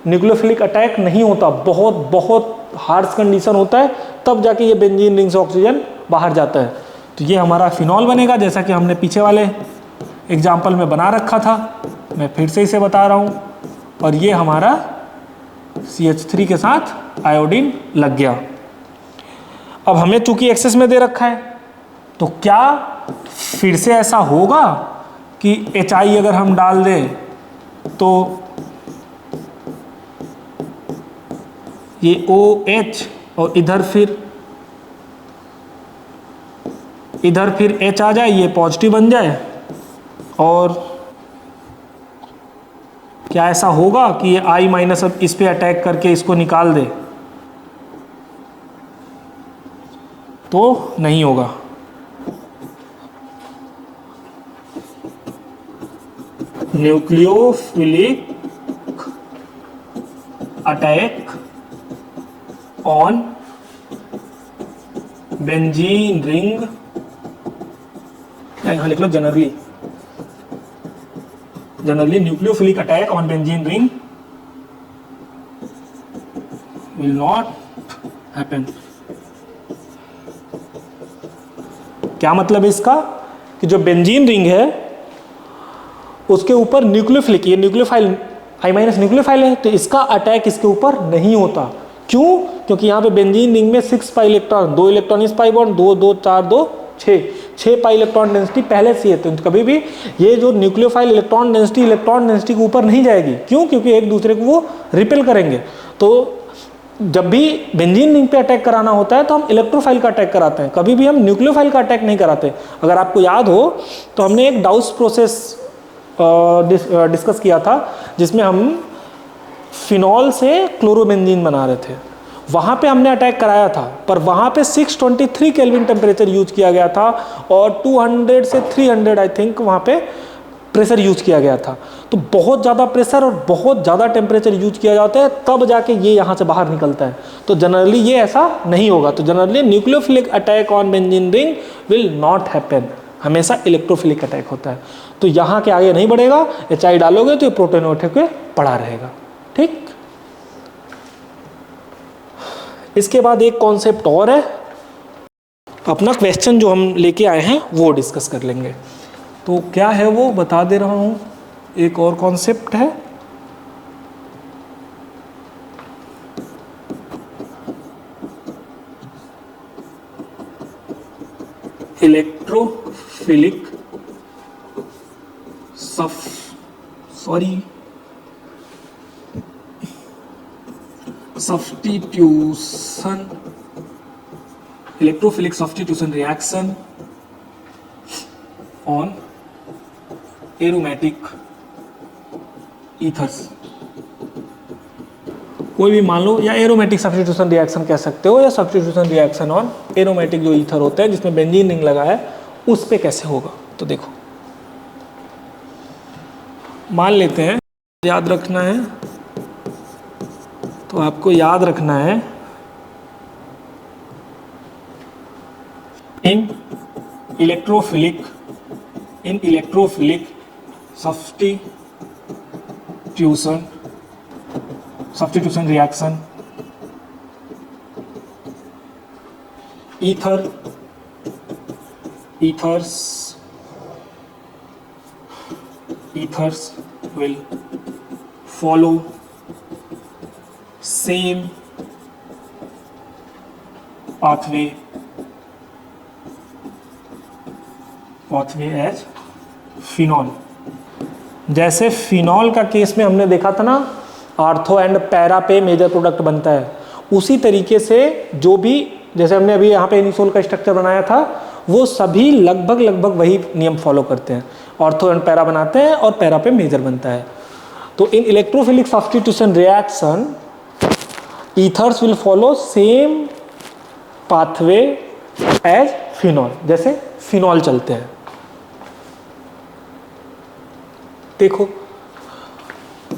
न्यूक्लियोफिलिक अटैक नहीं होता, बहुत बहुत हार्श कंडीशन होता है, तब जाके ये बेंजीन रिंग से ऑक्सीजन बाहर जाता है। तो ये हमारा फिनॉल बनेगा, जैसा कि हमने पीछे वाले एग्जाम्पल में बना रखा था, मैं फिर से इसे बता रहा हूँ। और ये हमारा CH3 के साथ आयोडीन लग गया। अब हमें चूंकि एक्सेस में दे रखा है, तो क्या फिर से ऐसा होगा कि HI अगर हम डाल दें तो ये OH और इधर फिर H आ जाए, ये पॉजिटिव बन जाए, और क्या ऐसा होगा कि ये I माइनस अब इस पे अटैक करके इसको निकाल दे? तो नहीं होगा। Nucleophilic attack on benzene ring, यहां लिख लो generally nucleophilic attack on benzene ring will not happen. क्या मतलब है इसका? कि जो बेंजीन रिंग है उसके ऊपर न्यूक्लियोफिलिक, ये न्यूक्लियोफाइल I माइनस न्यूक्लियोफाइल है, तो इसका अटैक इसके ऊपर नहीं होता। क्यों? क्योंकि यहाँ पे बेंजीन रिंग में 6 पाई इलेक्ट्रॉन, 2 इलेक्ट्रॉन इस pi bond, 2 2 4 2 6 pi electron density पहले से है, तो कभी भी ये जो न्यूक्लियोफाइल इलेक्ट्रॉन डेंसिटी के ऊपर नहीं जाएगी। क्यों? क्योंकि एक दूसरे को वो रिपेल करेंगे। तो जब भी बेंजीन रिंग पे अटैक कराना होता है तो हम इलेक्ट्रोफाइल का अटैक कराते हैं, कभी भी हम न्यूक्लियोफाइल का अटैक नहीं कराते। अगर आपको याद हो तो हमने एक डाउस प्रोसेस डिस्कस किया था जिसमें हम फिनॉल से क्लोरोबेंजीन बना रहे थे, वहाँ पे हमने अटैक कराया था, पर वहाँ पे 623 केल्विन टेम्परेचर यूज किया गया था और 200 से 300 आई थिंक वहाँ पे प्रेशर यूज किया गया था। तो बहुत ज़्यादा प्रेशर और बहुत ज़्यादा टेम्परेचर यूज किया जाता है, तब जाके ये यहाँ से बाहर निकलता है। तो जनरली ये ऐसा नहीं होगा। तो generally nucleophilic attack on benzene ring will not happen, हमेशा इलेक्ट्रोफिलिक अटैक होता है। तो यहाँ के आगे नहीं बढ़ेगा, HI डालोगे तो ये प्रोटॉन उठे के पड़ा रहेगा। ठीक, इसके बाद एक कॉन्सेप्ट और है, अपना क्वेश्चन जो हम लेके आए हैं वो डिस्कस कर लेंगे। तो क्या है वो बता दे रहा हूँ। एक और कॉन्सेप्ट है, electrophilic substitution reaction on aromatic ethers. कोई भी मान लो, या एरोमेटिक सब्स्टिट्यूशन रिएक्शन कह सकते हो, या सब्स्टिट्यूशन रिएक्शन ऑन एरोमेटिक जो ईथर होता है जिसमें बेंजीन रिंग लगा है उस पे कैसे होगा। तो देखो, मान लेते हैं, याद रखना है, तो आपको याद रखना है in electrophilic substitution reaction ethers will follow same pathway as phenol. जैसे फिनॉल का केस में हमने देखा था ना, आर्थो एंड पैरा पे मेजर प्रोडक्ट बनता है, उसी तरीके से जो भी, जैसे हमने अभी यहाँ पे एनिसोल का स्ट्रक्चर बनाया था, वो सभी लगभग वही नियम फॉलो करते हैं। ऑर्थो एंड पैरा बनाते हैं और पैरा पे मेजर बनता है। तो in electrophilic substitution reaction ethers will follow same pathway as phenol, जैसे फिनॉल चलते हैं। देखो,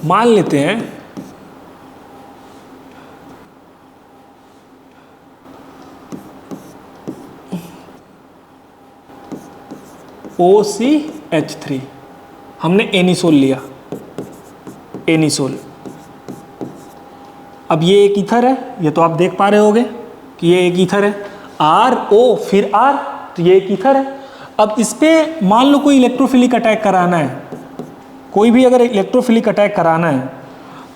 मान लेते हैं OCH3, हमने एनिसोल लिया, एनिसोल। अब ये एक ईथर है, ये तो आप देख पा रहे होगे कि ये एक ईथर है, RO फिर R, तो ये एक ईथर है। अब इस पे मान लो कोई इलेक्ट्रोफिलिक अटैक कराना है, कोई भी अगर इलेक्ट्रोफिलिक अटैक कराना है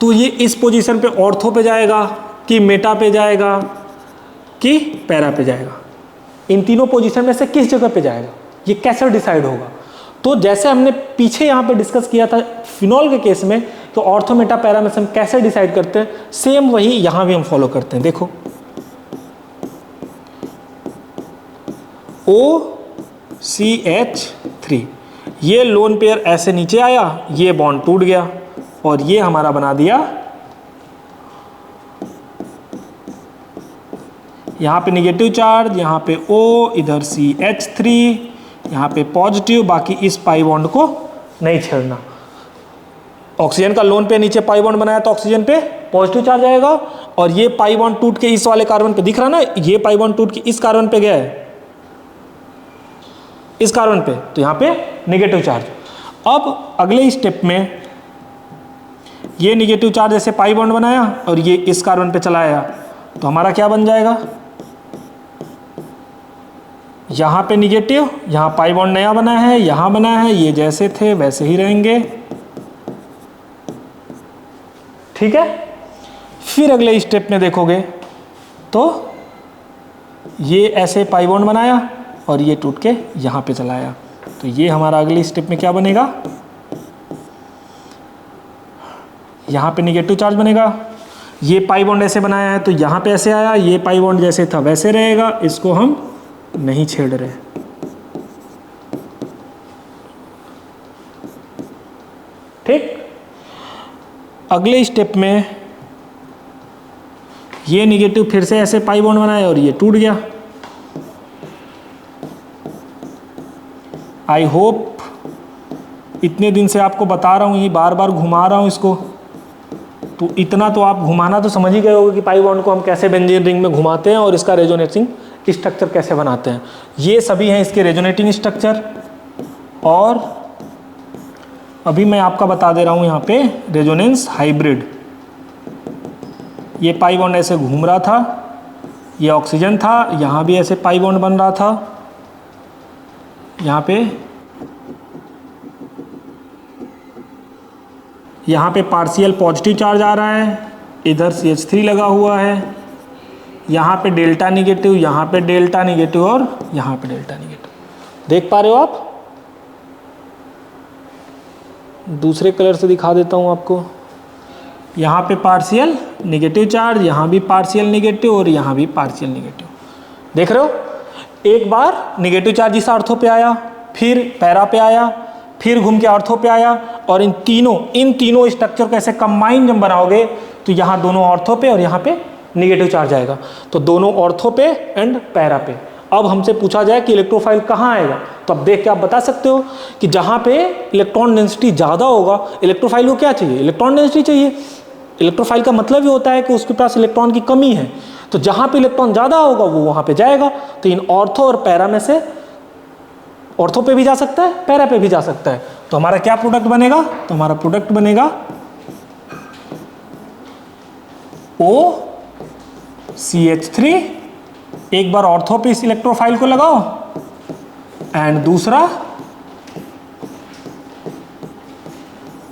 तो ये इस पोजीशन पे ऑर्थो पे जाएगा कि मेटा पे जाएगा कि पैरा पे जाएगा, इन तीनों पोजीशन में से किस जगह पे जाएगा, ये कैसे डिसाइड होगा। तो जैसे हमने पीछे यहाँ पे डिस्कस किया था फिनॉल के केस में, तो ऑर्थो मेटा पैरा में से हम कैसे डिसाइड करते हैं, सेम वही यहाँ भी हम फॉलो करते हैं। देखो, OCH3 ये लोन पेयर ऐसे नीचे आया, ये बॉन्ड टूट गया और ये हमारा बना दिया, यहाँ पे निगेटिव चार्ज, यहाँ पे O, इधर CH3, यहाँ पे पॉजिटिव, बाकी इस पाई बॉन्ड को नहीं छेड़ना। ऑक्सीजन का लोन पे नीचे पाई बॉन्ड बनाया तो ऑक्सीजन पे पॉजिटिव चार्ज आएगा, और ये पाई बॉन्ड टूट के इस वाले कार्बन पे, दिख रहा ना, ये पाई बॉन्ड टूट के इस कार्बन पे गया है, इस कार्बन पे, तो यहाँ पे निगेटिव चार्ज। अब अगले स्टेप में ये निगेटिव चार्ज ऐसे पाई बॉन्ड बनाया और ये इस कार्बन पे चला आया, तो हमारा क्या बन जाएगा, यहाँ पे निगेटिव, यहाँ पाई बॉन्ड नया बना है, यहाँ बना है, ये जैसे थे वैसे ही रहेंगे, ठीक है। फिर अगले स्टेप में देखोगे तो ये ऐसे पाई बॉन्ड बनाया और ये टूट के यहाँ पे चला आया, तो ये हमारा अगले स्टेप में क्या बनेगा, यहाँ पे निगेटिव चार्ज बनेगा। ये पाई बॉन्ड ऐसे बनाया है तो यहाँ पे ऐसे आया, ये पाई बॉन्ड जैसे था वैसे रहेगा, इसको हम नहीं छेड़ रहे, ठीक। अगले स्टेप में ये निगेटिव फिर से ऐसे पाई बॉन्ड बनाया और ये टूट गया। आई होप इतने दिन से आपको बता रहा हूँ, ये बार बार घुमा रहा हूँ इसको, तो इतना तो आप घुमाना तो समझ ही गए होगे कि पाई बॉन्ड को हम कैसे बेंजीन रिंग में घुमाते हैं और इसका रेजोनेटिंग स्ट्रक्चर कैसे बनाते हैं। ये सभी हैं इसके रेजोनेटिंग स्ट्रक्चर, और अभी मैं आपका बता दे रहा हूँ यहाँ पे रेजोनेंस हाइब्रिड। ये पाई बॉन्ड ऐसे घूम रहा था, ये ऑक्सीजन था, यहाँ भी ऐसे पाई बॉन्ड बन रहा था, यहाँ पे पार्शियल पॉजिटिव चार्ज आ रहा है, इधर CH3 लगा हुआ है, यहाँ पे डेल्टा निगेटिव, यहाँ पे डेल्टा निगेटिव और यहाँ पे डेल्टा निगेटिव, देख पा रहे हो आप। दूसरे कलर से दिखा देता हूँ आपको, यहाँ पे पार्शियल निगेटिव चार्ज, यहाँ भी पार्शियल निगेटिव और यहाँ भी पार्शियल निगेटिव, देख रहे हो। एक बार निगेटिव चार्ज इस ऑर्थो पे आया, फिर पैरा पे आया, फिर घूम के ऑर्थो पे आया, और इन तीनों स्ट्रक्चर को ऐसे कंबाइन जब बनाओगे तो यहाँ दोनों ऑर्थो पे और यहाँ पे निगेटिव चार्ज आएगा, तो दोनों ऑर्थो पे एंड पैरा पे। अब हमसे पूछा जाए कि इलेक्ट्रोफाइल कहाँ आएगा, तो अब देख के आप बता सकते हो कि जहाँ पे इलेक्ट्रॉन डेंसिटी ज़्यादा होगा, इलेक्ट्रोफाइल को क्या चाहिए, इलेक्ट्रॉन डेंसिटी चाहिए। इलेक्ट्रोफाइल का मतलब ये होता है कि उसके पास इलेक्ट्रॉन की कमी है, तो जहाँ पे इलेक्ट्रॉन ज़्यादा होगा वो वहाँ पे जाएगा। तो इन ऑर्थो और पैरा में से ऑर्थो पे भी जा सकता है, पैरा पे भी जा सकता है, तो हमारा क्या प्रोडक्ट बनेगा, तो हमारा प्रोडक्ट बनेगा OCH3। एक बार ऑर्थो पे इस इलेक्ट्रोफाइल को लगाओ एंड दूसरा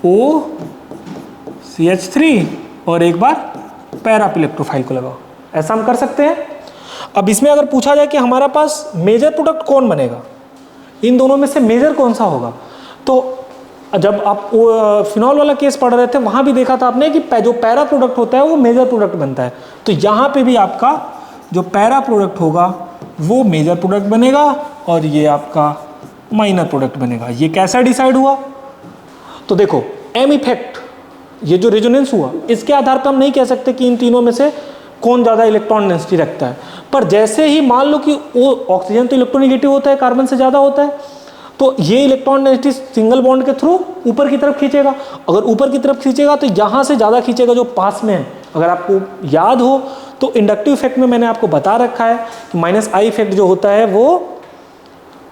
OCH3 और एक बार पैरा पे इलेक्ट्रोफाइल को लगाओ, ऐसा हम कर सकते हैं। अब इसमें अगर पूछा जाए कि हमारा पास मेजर प्रोडक्ट कौन बनेगा, इन दोनों में से मेजर कौन सा होगा, तो जब आप फिनॉल वाला केस पढ़ रहे थे वहाँ भी देखा था आपने कि जो पैरा प्रोडक्ट होता है वो मेजर प्रोडक्ट बनता है, तो यहाँ पे भी आपका जो पैरा प्रोडक्ट होगा वो मेजर प्रोडक्ट बनेगा और ये आपका माइनर प्रोडक्ट बनेगा। ये कैसा डिसाइड हुआ, तो देखो एम इफेक्ट, ये जो रेजोनेंस हुआ इसके आधार पर हम नहीं कह सकते कि इन तीनों में से कौन ज़्यादा इलेक्ट्रॉन डेंसिटी रखता है, पर जैसे ही मान लो कि वो ऑक्सीजन तो इलेक्ट्रोनिगेटिव होता है, कार्बन से ज़्यादा होता है, तो ये इलेक्ट्रॉन डेंसिटी सिंगल बॉन्ड के थ्रू ऊपर की तरफ खींचेगा। अगर ऊपर की तरफ खींचेगा तो यहाँ से ज़्यादा खींचेगा जो पास में है। अगर आपको याद हो तो इंडक्टिव इफेक्ट में मैंने आपको बता रखा है कि -I इफेक्ट जो होता है वो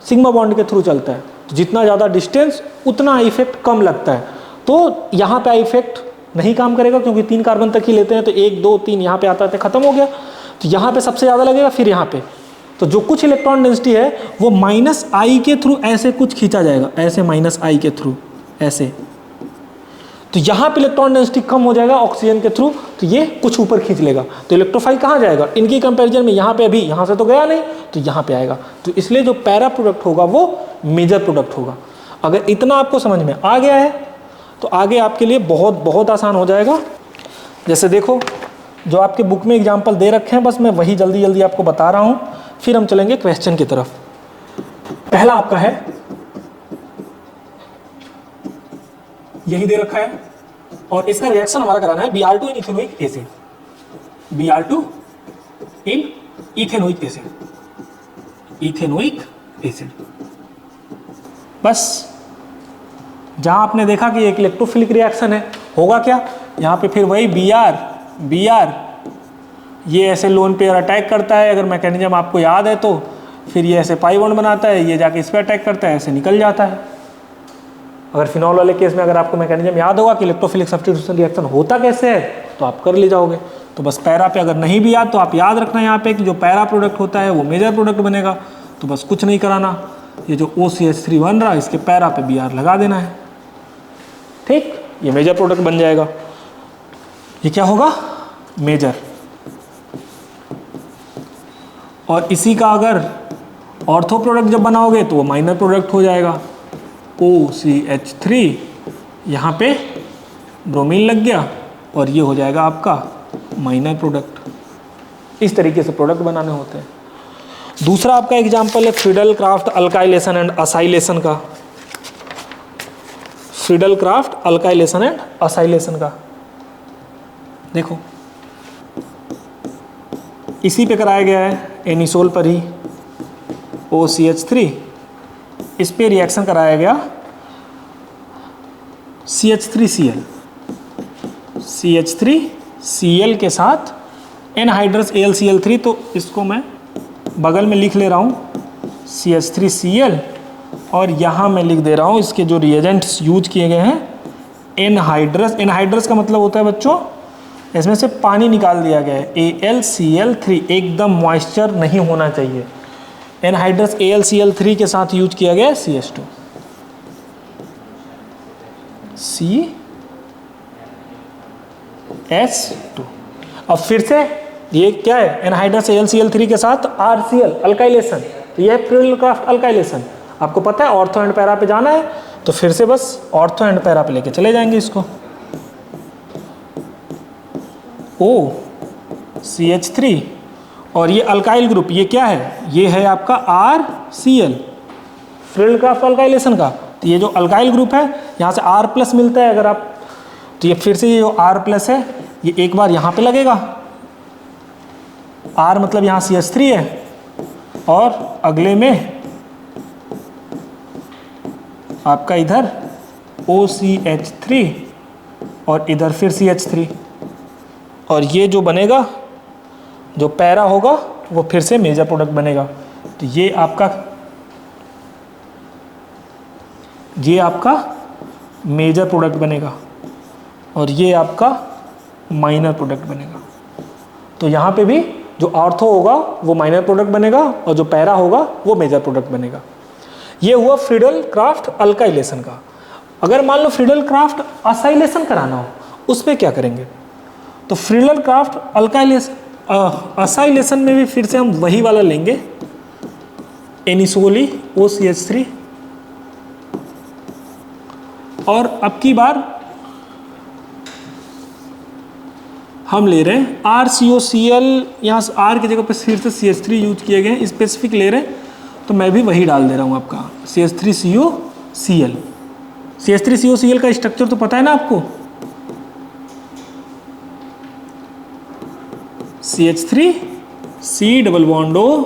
सिग्मा बॉन्ड के थ्रू चलता है, तो जितना ज़्यादा डिस्टेंस उतना I इफेक्ट कम लगता है। तो यहाँ पे I इफेक्ट नहीं काम करेगा क्योंकि 3 कार्बन तक ही लेते हैं, तो 1 2 3 यहाँ पे आता है, खत्म हो गया। तो यहाँ पे सबसे ज़्यादा लगेगा, फिर यहाँ पे, तो जो कुछ इलेक्ट्रॉन डेंसिटी है वो -I के थ्रू ऐसे कुछ खींचा जाएगा, ऐसे -I के थ्रू ऐसे, तो यहाँ पे इलेक्ट्रॉन डेंसिटी कम हो जाएगा ऑक्सीजन के थ्रू, तो ये कुछ ऊपर खींच लेगा। तो इलेक्ट्रोफाइल कहाँ जाएगा इनकी कंपैरिजन में, यहाँ पे अभी यहाँ से तो गया नहीं, तो यहाँ पे आएगा। तो इसलिए जो पैरा प्रोडक्ट होगा वो मेजर प्रोडक्ट होगा। अगर इतना आपको समझ में आ गया है तो आगे आपके लिए बहुत बहुत आसान हो जाएगा। जैसे देखो जो आपके बुक में एग्जाम्पल दे रखे हैं, बस मैं वही जल्दी जल्दी आपको बता रहा हूँ, फिर हम चलेंगे क्वेश्चन की तरफ। पहला आपका है यही दे रखा है, और इसका रिएक्शन हमारा कराना है Br2 इन इथेनोइक एसिड, Br2 इन इथेनोइक एसिड, इथेनोइक एसिड। बस जहां आपने देखा कि एक इलेक्ट्रोफिलिक रिएक्शन है, होगा क्या, यहाँ पे फिर वही Br ये ऐसे लोन पेयर अटैक करता है, अगर मैकेनिज्म आपको याद है तो, फिर ये ऐसे पाई बॉन्ड बनाता है, ये जाके इस पर अटैक करता है, ऐसे निकल जाता है। अगर फिनॉल वाले केस में अगर आपको मैकेनिज्म याद होगा कि इलेक्ट्रोफिलिक सब्स्टिट्यूशन रिएक्शन होता कैसे है, तो आप कर ले जाओगे। तो बस पैरा पे अगर नहीं भी याद तो आप याद रखना यहाँ पे कि जो पैरा प्रोडक्ट होता है वो मेजर प्रोडक्ट बनेगा। तो बस कुछ नहीं कराना, ये जो OCH3 बन रहा है इसके पैरा पे Br लगा देना है, ठीक, ये मेजर प्रोडक्ट बन जाएगा। ये क्या होगा, मेजर। और इसी का अगर ऑर्थो प्रोडक्ट जब बनाओगे तो वो माइनर प्रोडक्ट हो जाएगा, OCH3, यहाँ पे ब्रोमीन लग गया और ये हो जाएगा आपका माइनर प्रोडक्ट। इस तरीके से प्रोडक्ट बनाने होते हैं। दूसरा आपका एग्जांपल है Friedel Crafts alkylation and acylation का, Friedel Crafts alkylation and acylation का। देखो इसी पे कराया गया है, एनिसोल पर ही, OCH3, इस पे रिएक्शन कराया गया CH3Cl, CH3Cl के साथ एनहाइड्रस AlCl3, तो इसको मैं बगल में लिख ले रहा हूँ CH3Cl, और यहाँ मैं लिख दे रहा हूँ इसके जो रिएजेंट्स यूज किए गए हैं, एनहाइड्रस। एनहाइड्रस का मतलब होता है बच्चों, इसमें से पानी निकाल दिया गया है, AlCl3, एकदम मॉइस्चर नहीं होना चाहिए। एनहाइड्रस AlCl3 के साथ यूज किया गया CH2, CH2। अब फिर से ये क्या है, एनहाइड्रस AlCl3 के साथ RCl अल्काइलेशन, तो ये है फ्रीडल क्राफ्ट अल्काइलेशन। आपको पता है ऑर्थो एंड पैरा पे जाना है, तो फिर से बस ऑर्थो एंड पैरा पे लेके चले जाएंगे इसको। OCH3 और ये अल्काइल ग्रुप, ये क्या है, ये है आपका RCl, फ्रीडल क्राफ्ट अल्काइलेशन का। तो ये जो अल्काइल ग्रुप है यहाँ से R+ मिलता है अगर आप, तो ये फिर से ये जो R+ है ये एक बार यहाँ पे लगेगा, R मतलब यहाँ CH3 है, और अगले में आपका इधर OCH3 और इधर फिर CH3, और ये जो बनेगा, जो पैरा होगा वो फिर से मेजर प्रोडक्ट बनेगा। तो ये आपका मेजर प्रोडक्ट बनेगा और ये आपका माइनर प्रोडक्ट बनेगा। तो यहाँ पे भी जो ऑर्थो होगा वो माइनर प्रोडक्ट बनेगा और जो पैरा होगा वो मेजर प्रोडक्ट बनेगा। ये हुआ फ्रीडल क्राफ्ट अल्काइलेशन का। अगर मान लो फ्रीडल क्राफ्ट असाइलेशन कराना हो, उस पर क्या करेंगे, तो फ्रीडल क्राफ्ट असाइलेशन में भी फिर से हम वही वाला लेंगे, एनिसोली OCH3, और अब की बार हम ले रहे हैं RCOCl, यहाँ R की जगह पे फिर से CH3 यूज किए गए, स्पेसिफिक ले रहे हैं, तो मैं भी वही डाल दे रहा हूँ आपका CH3COCl। CH3COCl का स्ट्रक्चर तो पता है ना आपको, CH3C+O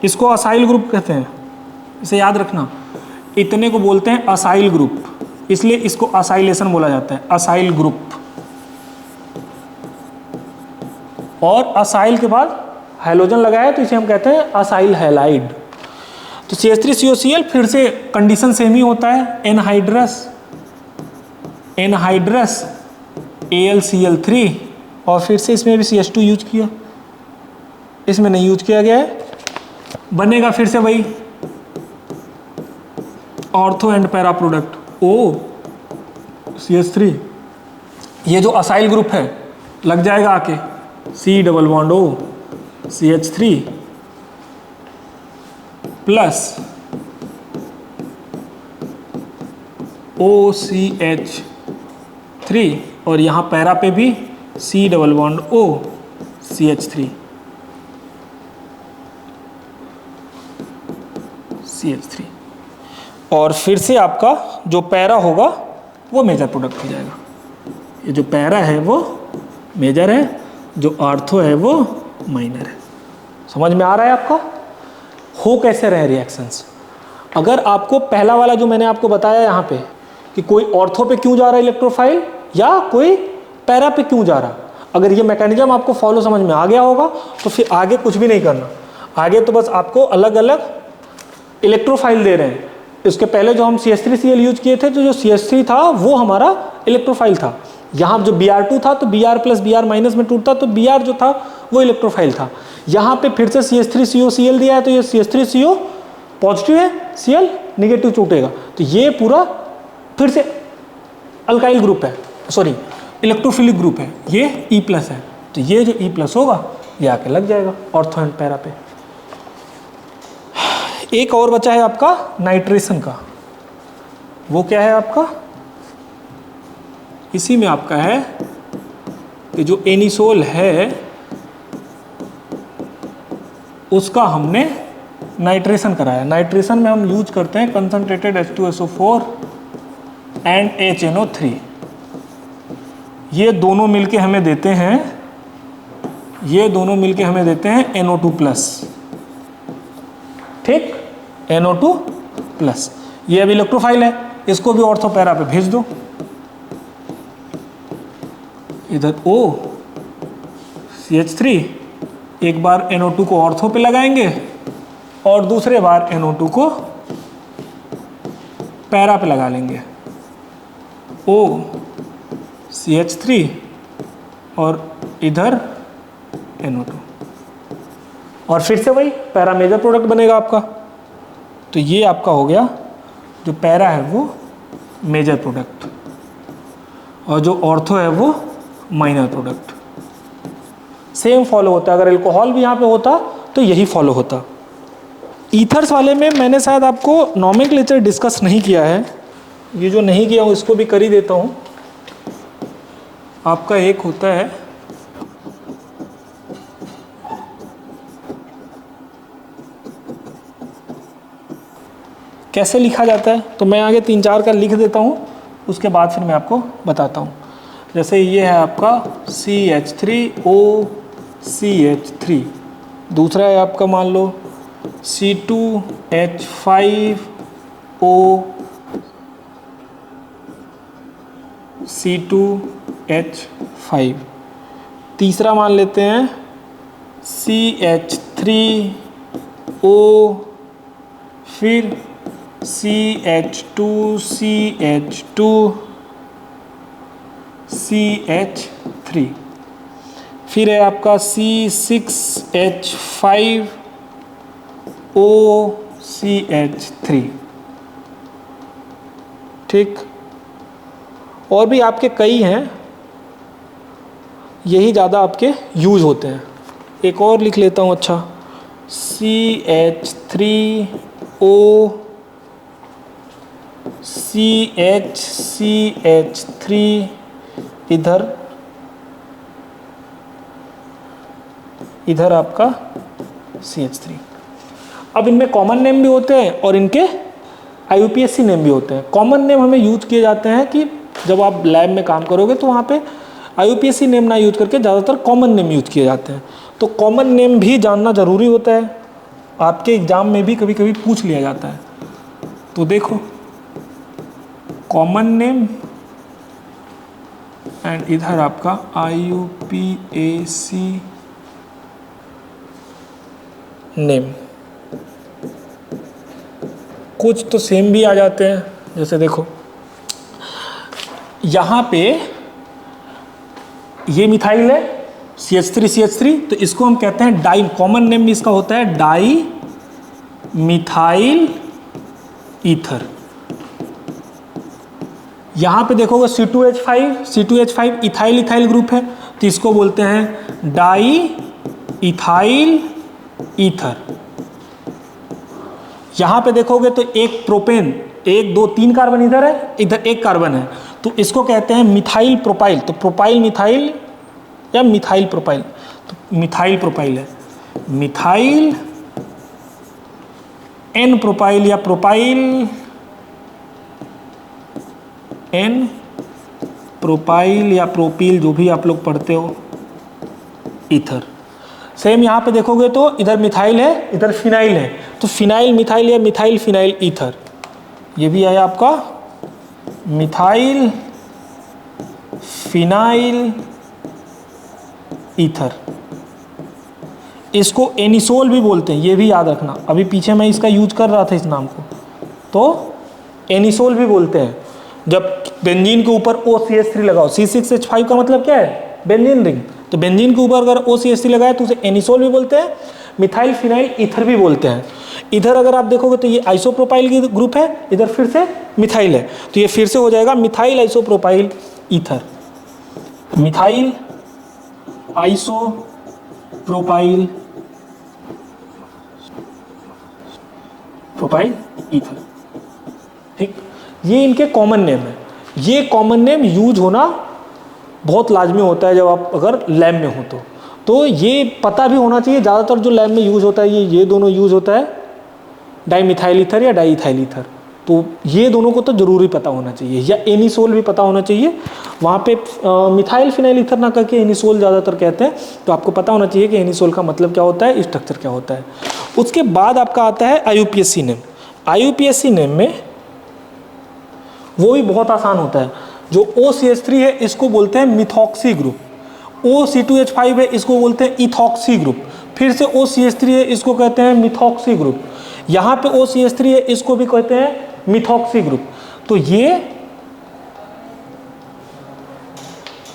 इसको असाइल ग्रुप कहते हैं, इसे याद रखना। इतने को बोलते हैं असाइल ग्रुप, इसलिए इसको असाइलेशन बोला जाता है, असाइल ग्रुप। और असाइल के बाद हाइड्रोजन लगाया तो इसे हम कहते हैं असाइल हैलाइड। तो CH3COCl फिर से कंडीशन सेम ही होता है, एनहाइड्रस AlCl3, और फिर से इसमें भी CH2 यूज किया, इसमें नहीं यूज किया गया है, बनेगा फिर से वही ortho and para product OCH3। ये जो असाइल ग्रुप है लग जाएगा आके C+O CH3 प्लस OCH3, और यहाँ पैरा पे भी C+O CH3 CH3। और फिर से आपका जो पैरा होगा वो मेजर प्रोडक्ट हो जाएगा। ये जो पैरा है वो मेजर है, जो आर्थो है वो माइनर है। समझ में आ रहा है आपका? हो कैसे रहे रिएक्शंस? अगर आपको पहला वाला जो मैंने आपको बताया यहाँ पे कि कोई ऑर्थो पे क्यों जा रहा है इलेक्ट्रोफाइल या कोई पैरा पे क्यों जा रहा, अगर ये मैकेनिज्म आपको फॉलो समझ में आ गया होगा तो फिर आगे कुछ भी नहीं करना। आगे तो बस आपको अलग अलग इलेक्ट्रोफाइल दे रहे हैं। इसके पहले जो हम CH3Cl यूज किए थे, तो जो CH3 था वो हमारा इलेक्ट्रोफाइल था। यहाँ जो Br2 था तो Br प्लस Br माइनस में टूटता, तो Br जो था वो इलेक्ट्रोफाइल था। यहाँ पे फिर से CH3COCl दिया है, तो ये CH3CO पॉजिटिव है, Cl निगेटिव टूटेगा, तो ये पूरा फिर से अल्काइल ग्रुप है, सॉरी इलेक्ट्रोफिलिक ग्रुप है, ये E प्लस है, तो ये जो E प्लस होगा ये आके लग जाएगा ऑर्थो एंड पैरा पे। एक और बचा है आपका नाइट्रेशन का, वो क्या है आपका, इसी में आपका है कि जो एनिसोल है उसका हमने नाइट्रेशन कराया। नाइट्रेशन में हम यूज करते हैं कंसंट्रेटेड H2SO4 एंड HNO3। ये दोनों मिलके हमें देते हैं, ये दोनों मिलके हमें देते हैं NO2 प्लस, ठीक, NO2 प्लस। ये अब इलेक्ट्रोफाइल है, इसको भी ऑर्थो पैरा पे भेज दो। इधर O CH3 एक बार NO2 को ऑर्थो पे लगाएंगे और दूसरे बार NO2 को पैरा पे लगा लेंगे। O CH3 और इधर NO2 और फिर से वही पैरा मेजर प्रोडक्ट बनेगा आपका। तो ये आपका हो गया, जो पैरा है वो मेजर प्रोडक्ट और जो ऑर्थो है वो माइनर प्रोडक्ट। सेम फॉलो होता है। अगर अल्कोहल भी यहाँ पे होता तो यही फॉलो होता। ईथर्स वाले में मैंने शायद आपको नॉमेनक्लेचर डिस्कस नहीं किया है, ये जो नहीं किया हूँ इसको भी कर ही देता हूँ। आपका एक होता है कैसे लिखा जाता है, तो मैं आगे 3-4 का लिख देता हूँ, उसके बाद फिर मैं आपको बताता हूँ। जैसे ये है आपका CH3OCH3, दूसरा है आपका मान लो C2H5, तीसरा मान लेते हैं CH3O, फिर CH2CH2CH3, फिर है आपका C6H5OCH3, ठीक। और भी आपके कई हैं, यही ज़्यादा आपके यूज होते हैं। एक और लिख लेता हूँ, अच्छा CH3OCH3 इधर आपका CH3। अब इनमें कॉमन नेम भी होते हैं और इनके IUPAC नेम भी होते हैं। कॉमन नेम हमें यूज किए जाते हैं कि जब आप लैब में काम करोगे तो वहाँ पे IUPAC नेम ना यूज करके ज़्यादातर कॉमन नेम यूज किए जाते हैं। तो कॉमन नेम भी जानना ज़रूरी होता है, आपके एग्ज़ाम में भी कभी कभी पूछ लिया जाता है। तो देखो कॉमन नेम एंड इधर आपका IUPAC नेम, कुछ तो सेम भी आ जाते हैं। जैसे देखो यहाँ पे ये मिथाइल है CH3CH3, तो इसको हम कहते हैं डाई, कॉमन नेम भी इसका होता है डाई मिथाइल ईथर। यहाँ पे देखोगे C2H5 इथाइल इथाइल ग्रुप है, तो इसको बोलते हैं डाई इथाइल ईथर। यहाँ पे देखोगे तो एक प्रोपेन, 1 2 3 कार्बन इधर है, इधर 1 कार्बन है, तो इसको कहते हैं मिथाइल प्रोपाइल। तो प्रोपाइल मिथाइल या मिथाइल प्रोपाइल, तो मिथाइल प्रोपाइल है, मिथाइल N प्रोपाइल या प्रोपाइल एन प्रोपाइल या प्रोपील, जो भी आप लोग पढ़ते हो, ईथर। सेम यहाँ पे देखोगे तो इधर मिथाइल है, इधर फिनाइल है, तो फिनाइल मिथाइल या मिथाइल फिनाइल ईथर, ये भी आया आपका मिथाइल फिनाइल ईथर। इसको एनिसोल भी बोलते हैं, ये भी याद रखना। अभी पीछे मैं इसका यूज कर रहा था इस नाम को, तो एनिसोल भी बोलते हैं। जब बेंजीन के ऊपर OCH3 लगाओ, C6H5 का मतलब क्या है, बेंजीन रिंग, तो बेंजीन के ऊपर अगर OCH3 लगाए तो उसे एनिसोल भी बोलते हैं, मिथाइल फिनाइल ईथर भी बोलते हैं। इधर अगर आप देखोगे तो ये आइसोप्रोपाइल की ग्रुप है, इधर फिर से मिथाइल है, तो ये फिर से हो जाएगा methyl isopropyl ether, methyl isopropyl ether. ठीक, ये इनके कॉमन नेम है। ये कॉमन नेम यूज होना बहुत लाजमी होता है जब आप अगर लैब में हो तो ये पता भी होना चाहिए। ज़्यादातर जो लैब में यूज होता है ये दोनों यूज होता है, डाईमिथाइल ईथर या डाईइथाइल ईथर, तो ये दोनों को तो ज़रूरी पता होना चाहिए, या एनिसोल भी पता होना चाहिए। वहाँ पे मिथाइल फिनाइल ईथर ना करके एनिसोल ज़्यादातर कहते हैं, तो आपको पता होना चाहिए कि एनिसोल का मतलब क्या होता है, स्ट्रक्चर क्या होता है। उसके बाद आपका आता है IUPAC नेम। IUPAC नेम में वो भी बहुत आसान होता है। जो OCH3 है इसको बोलते हैं मिथॉक्सी ग्रुप, OC2H5 है इसको बोलते हैं इथॉक्सी ग्रुप, फिर से OCH3 है इसको कहते हैं मिथॉक्सी ग्रुप, यहाँ पे OCH3 है इसको भी कहते हैं मिथॉक्सी ग्रुप। तो ये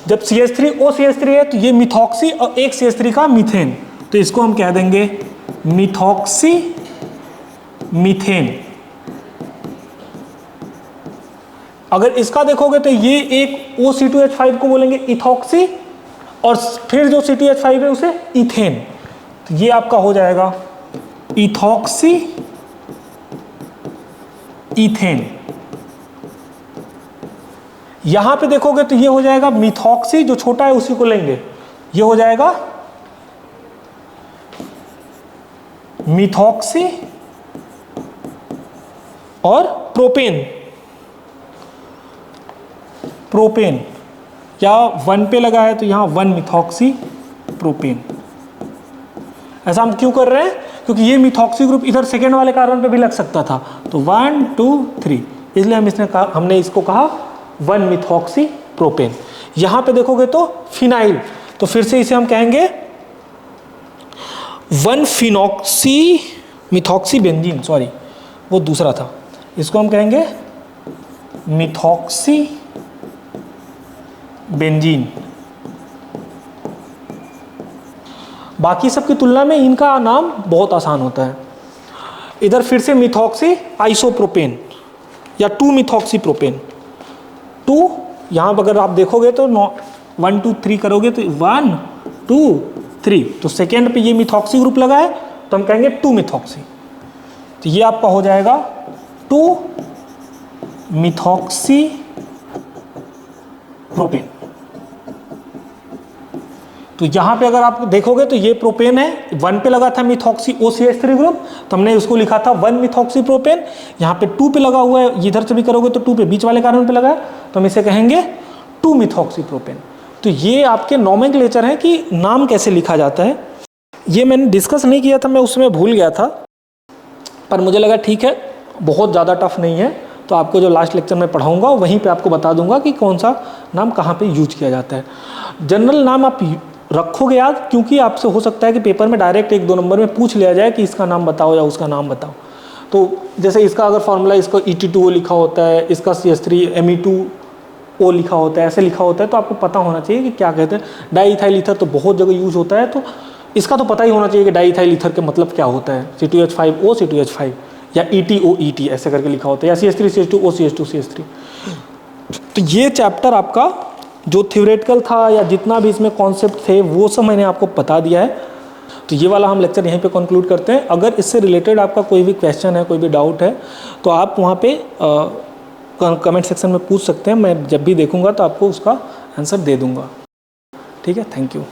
जब CH3 OCH3 है तो ये मिथॉक्सी और एक CH3 का मीथेन, तो इसको हम कह देंगे मिथॉक्सी मीथेन। अगर इसका देखोगे तो ये एक OC2H5 को बोलेंगे इथॉक्सी, और फिर जो C2H5 है उसे इथेन, तो ये आपका हो जाएगा इथॉक्सी इथेन। यहां पे देखोगे तो ये हो जाएगा मिथॉक्सी, जो छोटा है उसी को लेंगे, ये हो जाएगा मिथॉक्सी और प्रोपेन, प्रोपेन या 1 पे लगा है तो यहां 1 मिथॉक्सी प्रोपेन। ऐसा हम क्यों कर रहे हैं, क्योंकि ये मिथॉक्सी ग्रुप इधर सेकेंड वाले कार्बन पे भी लग सकता था, तो 1 2 3, इसलिए हमने इसको कहा 1 मिथॉक्सी प्रोपेन। यहां पे देखोगे तो फिनाइल, तो फिर से इसे हम कहेंगे 1 फिनॉक्सी मिथॉक्सी बेंजीन, सॉरी वो दूसरा था, इसको हम कहेंगे मिथॉक्सी बेंजीन। बाकी सब की तुलना में इनका नाम बहुत आसान होता है। इधर फिर से मिथॉक्सी आइसोप्रोपेन या 2 मिथॉक्सी प्रोपेन, 2 यहाँ पर अगर आप देखोगे तो 1 2 3 करोगे तो 1 2 3, तो सेकेंड पे ये मिथॉक्सी ग्रुप लगा है तो हम कहेंगे 2 मिथॉक्सी, तो ये आपका हो जाएगा 2 मिथॉक्सी प्रोपेन। तो यहां पे अगर आप देखोगे तो ये प्रोपेन है, 1 पे लगा था मिथॉक्सी OCH3 ग्रुप, तो हमने उसको लिखा था 1 मिथॉक्सी प्रोपेन। यहाँ पे 2 पे लगा हुआ है, इधर से भी करोगे तो 2 पे बीच वाले कार्बन पे लगा है, तो हम इसे कहेंगे 2 मिथॉक्सी प्रोपेन। तो ये आपके नॉमेनक्लेचर है कि नाम कैसे लिखा जाता है। ये मैंने डिस्कस नहीं किया था, मैं उसमें भूल गया था, पर मुझे लगा ठीक है बहुत ज़्यादा टफ नहीं है, तो आपको जो लास्ट लेक्चर में पढ़ाऊँगा वहीं पर आपको बता दूंगा कि कौन सा नाम कहाँ पर यूज किया जाता है। जनरल नाम आप रखोगे याद, क्योंकि आपसे हो सकता है कि पेपर में डायरेक्ट 1 2 नंबर में पूछ लिया जाए कि इसका नाम बताओ या उसका नाम बताओ। तो जैसे इसका अगर फॉर्मूला इसका E2O लिखा होता है, इसका CH3 Me2O लिखा होता है, ऐसे लिखा होता है, तो आपको पता होना चाहिए कि क्या कहते हैं। डाईइथाइल ईथर तो बहुत जगह यूज होता है, तो इसका तो पता ही होना चाहिए कि डाईइथाइल ईथर के मतलब क्या होता है, C2H5O C2H5 या ETO ऐसे करके लिखा होता है, या CH3 CH2O CH2 CH3। तो ये चैप्टर आपका जो थ्योरेटिकल था या जितना भी इसमें कॉन्सेप्ट थे वो सब मैंने आपको बता दिया है। तो ये वाला हम लेक्चर यहीं पे कंक्लूड करते हैं। अगर इससे रिलेटेड आपका कोई भी क्वेश्चन है, कोई भी डाउट है, तो आप वहाँ पे कमेंट सेक्शन में पूछ सकते हैं। मैं जब भी देखूँगा तो आपको उसका आंसर दे दूँगा। ठीक है, थैंक यू।